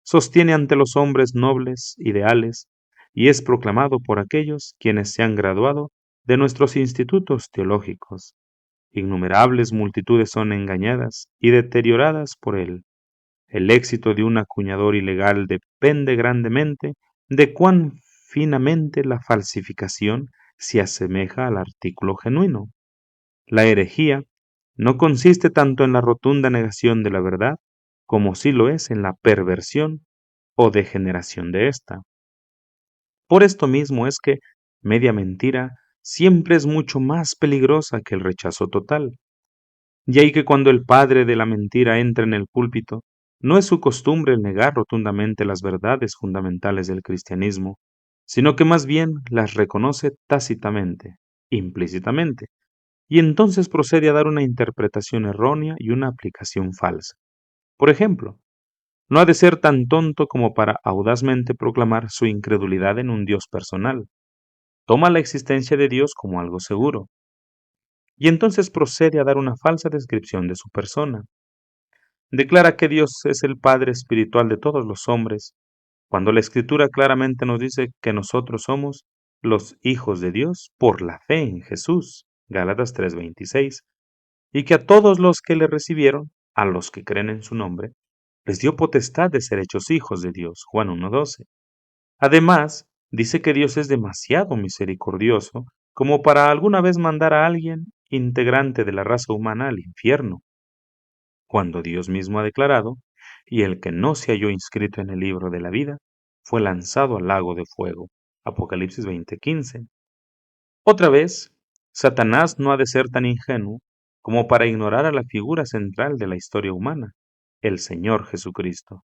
Speaker 1: Sostiene ante los hombres nobles ideales y es proclamado por aquellos quienes se han graduado de nuestros institutos teológicos. Innumerables multitudes son engañadas y deterioradas por él. El éxito de un acuñador ilegal depende grandemente de cuán finamente la falsificación se asemeja al artículo genuino. La herejía no consiste tanto en la rotunda negación de la verdad como sí lo es en la perversión o degeneración de ésta. Por esto mismo es que media mentira siempre es mucho más peligrosa que el rechazo total. Y ahí que cuando el padre de la mentira entra en el púlpito, no es su costumbre el negar rotundamente las verdades fundamentales del cristianismo, sino que más bien las reconoce tácitamente, implícitamente, y entonces procede a dar una interpretación errónea y una aplicación falsa. Por ejemplo, no ha de ser tan tonto como para audazmente proclamar su incredulidad en un Dios personal. Toma la existencia de Dios como algo seguro, y entonces procede a dar una falsa descripción de su persona. Declara que Dios es el Padre espiritual de todos los hombres, cuando la Escritura claramente nos dice que nosotros somos los hijos de Dios por la fe en Jesús, Gálatas 3:26, y que a todos los que le recibieron, a los que creen en su nombre, les dio potestad de ser hechos hijos de Dios, Juan 1:12. Además, dice que Dios es demasiado misericordioso como para alguna vez mandar a alguien integrante de la raza humana al infierno, cuando Dios mismo ha declarado, y el que no se halló inscrito en el libro de la vida, fue lanzado al lago de fuego. Apocalipsis 20:15. Otra vez, Satanás no ha de ser tan ingenuo como para ignorar a la figura central de la historia humana, el Señor Jesucristo.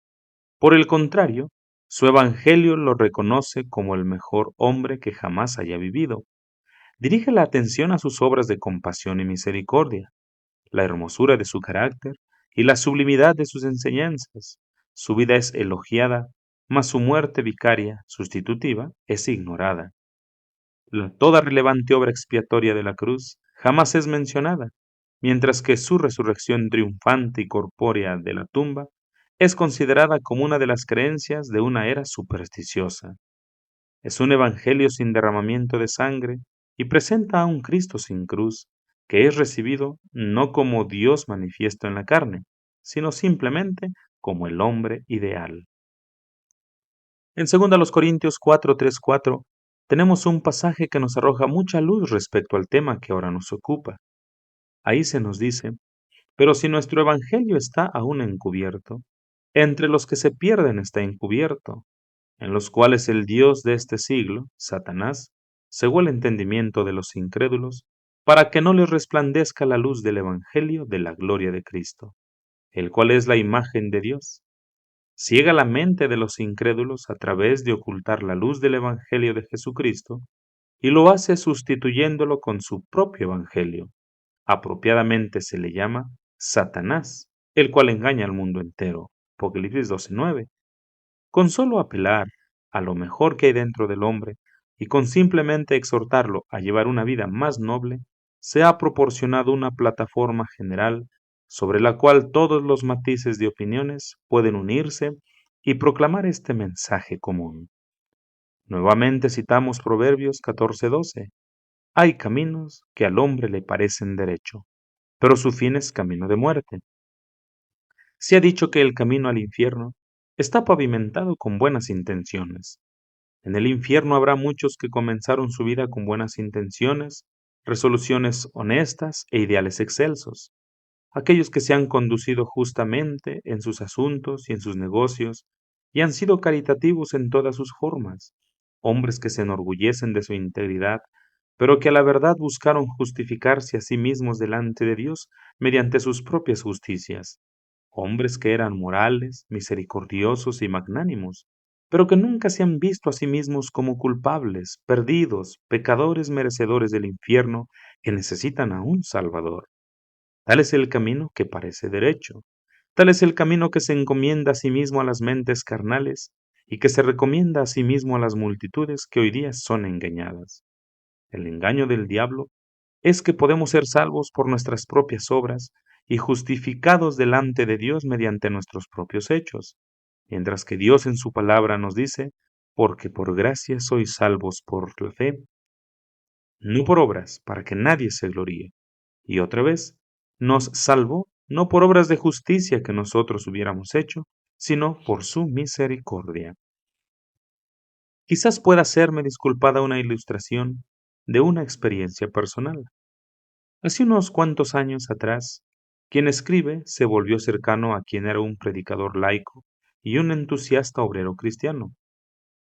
Speaker 1: Por el contrario, su evangelio lo reconoce como el mejor hombre que jamás haya vivido. Dirige la atención a sus obras de compasión y misericordia, la hermosura de su carácter y la sublimidad de sus enseñanzas. Su vida es elogiada, mas su muerte vicaria, sustitutiva, es ignorada. Toda relevante obra expiatoria de la cruz jamás es mencionada, mientras que su resurrección triunfante y corpórea de la tumba es considerada como una de las creencias de una era supersticiosa. Es un evangelio sin derramamiento de sangre y presenta a un Cristo sin cruz, que es recibido no como Dios manifiesto en la carne, sino simplemente como el hombre ideal. En 2 Corintios 4:3-4 tenemos un pasaje que nos arroja mucha luz respecto al tema que ahora nos ocupa. Ahí se nos dice, pero si nuestro evangelio está aún encubierto, entre los que se pierden está encubierto, en los cuales el Dios de este siglo, Satanás, cegó el entendimiento de los incrédulos, para que no les resplandezca la luz del evangelio de la gloria de Cristo, el cual es la imagen de Dios. Ciega la mente de los incrédulos a través de ocultar la luz del evangelio de Jesucristo, y lo hace sustituyéndolo con su propio evangelio. Apropiadamente se le llama Satanás, el cual engaña al mundo entero. Apocalipsis 12:9. Con solo apelar a lo mejor que hay dentro del hombre y con simplemente exhortarlo a llevar una vida más noble, se ha proporcionado una plataforma general sobre la cual todos los matices de opiniones pueden unirse y proclamar este mensaje común. Nuevamente citamos Proverbios 14:12. Hay caminos que al hombre le parecen derecho, pero su fin es camino de muerte. Se ha dicho que el camino al infierno está pavimentado con buenas intenciones. En el infierno habrá muchos que comenzaron su vida con buenas intenciones, resoluciones honestas e ideales excelsos. Aquellos que se han conducido justamente en sus asuntos y en sus negocios y han sido caritativos en todas sus formas. Hombres que se enorgullecen de su integridad, pero que a la verdad buscaron justificarse a sí mismos delante de Dios mediante sus propias justicias. Hombres que eran morales, misericordiosos y magnánimos, pero que nunca se han visto a sí mismos como culpables, perdidos, pecadores merecedores del infierno que necesitan a un Salvador. Tal es el camino que parece derecho. Tal es el camino que se encomienda a sí mismo a las mentes carnales y que se recomienda a sí mismo a las multitudes que hoy día son engañadas. El engaño del diablo es que podemos ser salvos por nuestras propias obras y justificados delante de Dios mediante nuestros propios hechos, mientras que Dios en su palabra nos dice, porque por gracia sois salvos por la fe, no por obras, para que nadie se gloríe. Y otra vez, nos salvó no por obras de justicia que nosotros hubiéramos hecho, sino por su misericordia. Quizás pueda serme disculpada una ilustración de una experiencia personal. Hace unos cuantos años atrás, quien escribe se volvió cercano a quien era un predicador laico y un entusiasta obrero cristiano.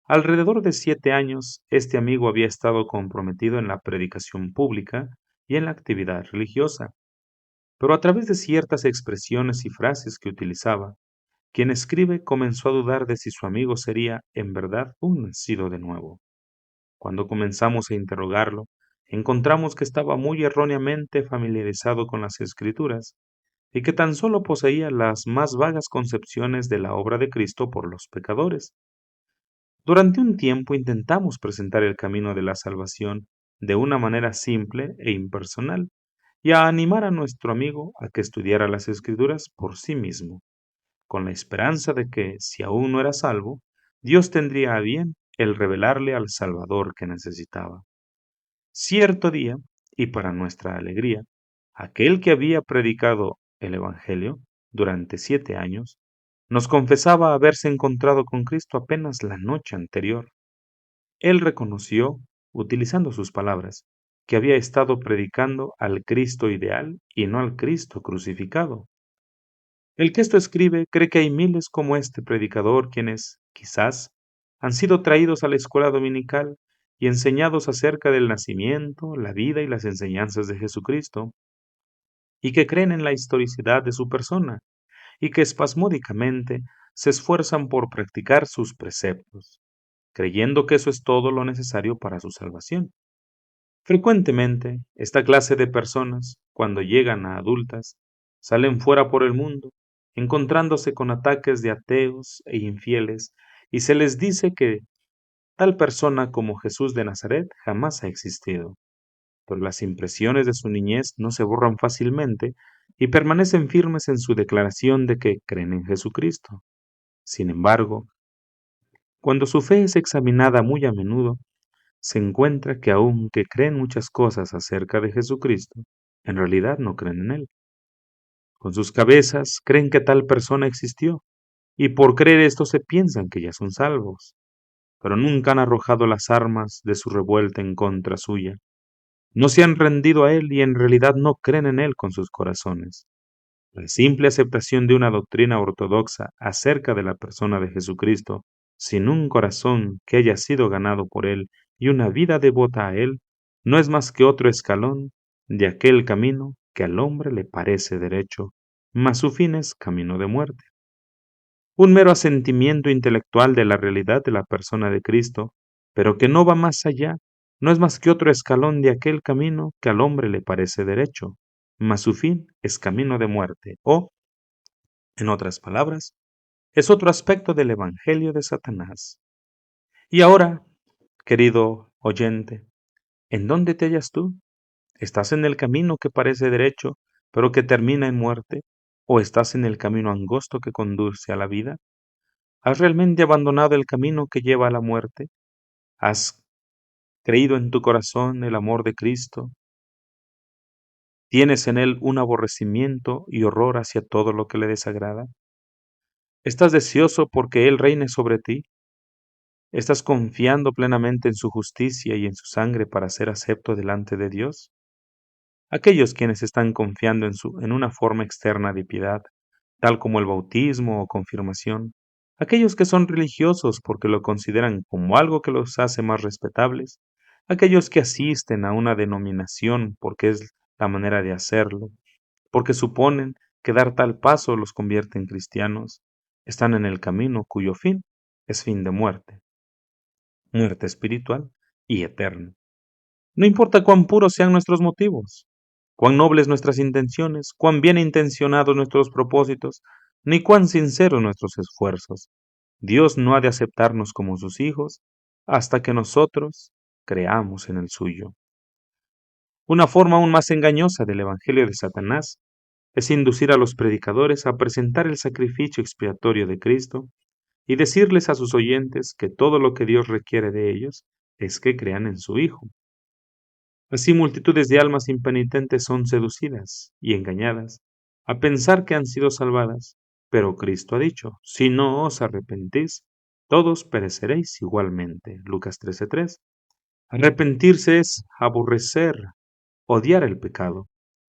Speaker 1: Alrededor de 7 años, este amigo había estado comprometido en la predicación pública y en la actividad religiosa, pero a través de ciertas expresiones y frases que utilizaba, quien escribe comenzó a dudar de si su amigo sería, en verdad, un nacido de nuevo. Cuando comenzamos a interrogarlo, encontramos que estaba muy erróneamente familiarizado con las Escrituras y que tan solo poseía las más vagas concepciones de la obra de Cristo por los pecadores. Durante un tiempo intentamos presentar el camino de la salvación de una manera simple e impersonal, y a animar a nuestro amigo a que estudiara las Escrituras por sí mismo, con la esperanza de que, si aún no era salvo, Dios tendría a bien el revelarle al Salvador que necesitaba. Cierto día, y para nuestra alegría, aquel que había predicado el Evangelio durante 7 años, nos confesaba haberse encontrado con Cristo apenas la noche anterior. Él reconoció, utilizando sus palabras, que había estado predicando al Cristo ideal y no al Cristo crucificado. El que esto escribe cree que hay miles como este predicador quienes, quizás, han sido traídos a la escuela dominical y enseñados acerca del nacimiento, la vida y las enseñanzas de Jesucristo, y que creen en la historicidad de su persona, y que espasmódicamente se esfuerzan por practicar sus preceptos, creyendo que eso es todo lo necesario para su salvación. Frecuentemente, esta clase de personas, cuando llegan a adultas, salen fuera por el mundo, encontrándose con ataques de ateos e infieles, y se les dice que tal persona como Jesús de Nazaret jamás ha existido. Pero las impresiones de su niñez no se borran fácilmente y permanecen firmes en su declaración de que creen en Jesucristo. Sin embargo, cuando su fe es examinada muy a menudo, se encuentra que aunque creen muchas cosas acerca de Jesucristo, en realidad no creen en Él. Con sus cabezas creen que tal persona existió, y por creer esto se piensan que ya son salvos, pero nunca han arrojado las armas de su revuelta en contra suya. No se han rendido a Él y en realidad no creen en Él con sus corazones. La simple aceptación de una doctrina ortodoxa acerca de la persona de Jesucristo, sin un corazón que haya sido ganado por Él y una vida devota a Él, no es más que otro escalón de aquel camino que al hombre le parece derecho, mas su fin es camino de muerte. Un mero asentimiento intelectual de la realidad de la persona de Cristo, pero que no va más allá, no es más que otro escalón de aquel camino que al hombre le parece derecho, mas su fin es camino de muerte, o, en otras palabras, es otro aspecto del Evangelio de Satanás. Y ahora, querido oyente, ¿en dónde te hallas tú? ¿Estás en el camino que parece derecho, pero que termina en muerte? ¿O estás en el camino angosto que conduce a la vida? ¿Has realmente abandonado el camino que lleva a la muerte? ¿Has creído en tu corazón el amor de Cristo? ¿Tienes en él un aborrecimiento y horror hacia todo lo que le desagrada? ¿Estás deseoso porque él reine sobre ti? ¿Estás confiando plenamente en su justicia y en su sangre para ser acepto delante de Dios? Aquellos quienes están confiando en una forma externa de piedad, tal como el bautismo o confirmación, aquellos que son religiosos porque lo consideran como algo que los hace más respetables, aquellos que asisten a una denominación porque es la manera de hacerlo, porque suponen que dar tal paso los convierte en cristianos, están en el camino cuyo fin es fin de muerte, muerte espiritual y eterna. No importa cuán puros sean nuestros motivos, cuán nobles nuestras intenciones, cuán bien intencionados nuestros propósitos, ni cuán sinceros nuestros esfuerzos. Dios no ha de aceptarnos como sus hijos hasta que nosotros creamos en el suyo. Una forma aún más engañosa del Evangelio de Satanás es inducir a los predicadores a presentar el sacrificio expiatorio de Cristo y decirles a sus oyentes que todo lo que Dios requiere de ellos es que crean en su Hijo. Así multitudes de almas impenitentes son seducidas y engañadas a pensar que han sido salvadas, pero Cristo ha dicho, si no os arrepentís, todos pereceréis igualmente. Lucas 13:3. Arrepentirse es aborrecer, odiar el pecado,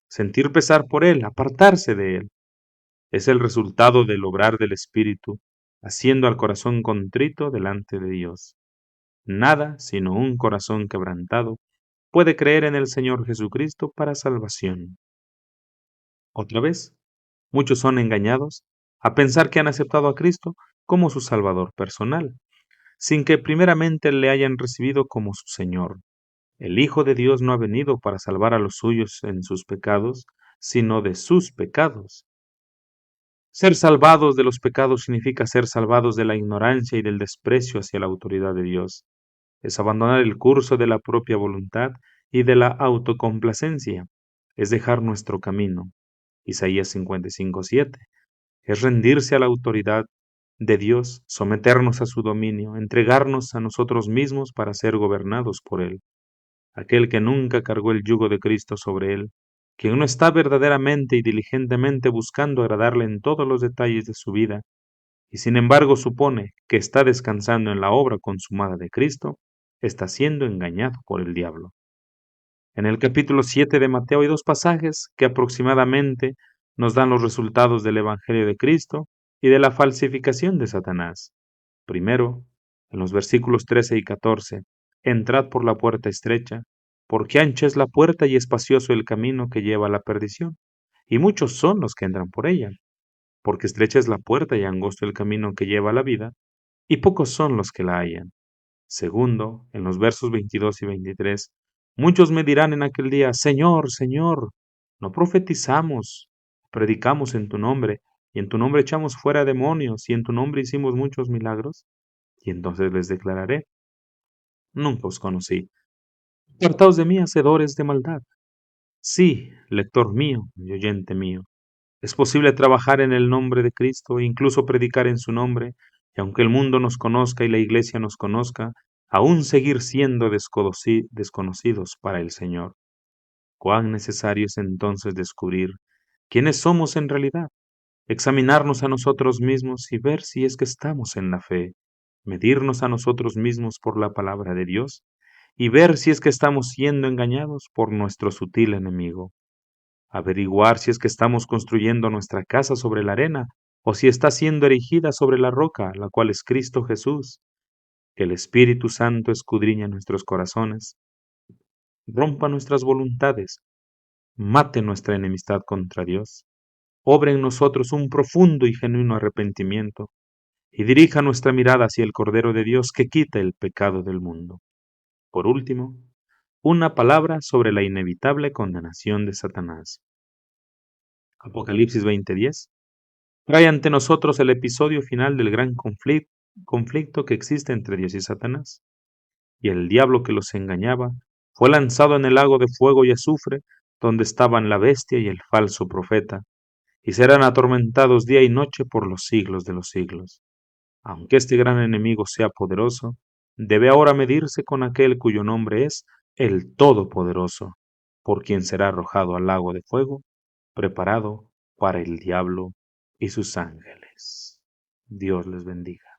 Speaker 1: sentir pesar por él, apartarse de él. Es el resultado del obrar del Espíritu, haciendo al corazón contrito delante de Dios. Nada sino un corazón quebrantado puede creer en el Señor Jesucristo para salvación. Otra vez, muchos son engañados a pensar que han aceptado a Cristo como su Salvador personal, sin que primeramente le hayan recibido como su Señor. El Hijo de Dios no ha venido para salvar a los suyos en sus pecados, sino de sus pecados. Ser salvados de los pecados significa ser salvados de la ignorancia y del desprecio hacia la autoridad de Dios. Es abandonar el curso de la propia voluntad y de la autocomplacencia. es dejar nuestro camino. Isaías 55:7. Es rendirse a la autoridad de Dios, someternos a su dominio, entregarnos a nosotros mismos para ser gobernados por Él. Aquel que nunca cargó el yugo de Cristo sobre él, quien no está verdaderamente y diligentemente buscando agradarle en todos los detalles de su vida, y sin embargo supone que está descansando en la obra consumada de Cristo, está siendo engañado por el diablo. En el capítulo 7 de Mateo hay dos pasajes que aproximadamente nos dan los resultados del Evangelio de Cristo y de la falsificación de Satanás. Primero, en los versículos 13 y 14, entrad por la puerta estrecha, porque ancha es la puerta y espacioso el camino que lleva a la perdición, y muchos son los que entran por ella, porque estrecha es la puerta y angosto el camino que lleva a la vida, y pocos son los que la hallan. Segundo, en los versos 22 y 23, muchos me dirán en aquel día, Señor, Señor, no profetizamos, predicamos en tu nombre, y en tu nombre echamos fuera demonios, y en tu nombre hicimos muchos milagros. Y entonces les declararé, nunca os conocí. Apartaos de mí, hacedores de maldad. Sí, lector mío y oyente mío, es posible trabajar en el nombre de Cristo e incluso predicar en su nombre, y aunque el mundo nos conozca y la iglesia nos conozca, aún seguir siendo desconocidos para el Señor. Cuán necesario es entonces descubrir quiénes somos en realidad, examinarnos a nosotros mismos y ver si es que estamos en la fe, medirnos a nosotros mismos por la palabra de Dios y ver si es que estamos siendo engañados por nuestro sutil enemigo, averiguar si es que estamos construyendo nuestra casa sobre la arena o si está siendo erigida sobre la roca, la cual es Cristo Jesús. Que el Espíritu Santo escudriña nuestros corazones, rompa nuestras voluntades, mate nuestra enemistad contra Dios, obre en nosotros un profundo y genuino arrepentimiento y dirija nuestra mirada hacia el Cordero de Dios que quita el pecado del mundo. Por último, una palabra sobre la inevitable condenación de Satanás. Apocalipsis 20:10 trae ante nosotros el episodio final del gran conflicto que existe entre Dios y Satanás. Y el diablo que los engañaba fue lanzado en el lago de fuego y azufre, donde estaban la bestia y el falso profeta, y serán atormentados día y noche por los siglos de los siglos. Aunque este gran enemigo sea poderoso, debe ahora medirse con aquel cuyo nombre es el Todopoderoso, por quien será arrojado al lago de fuego, preparado para el diablo y sus ángeles. Dios les bendiga.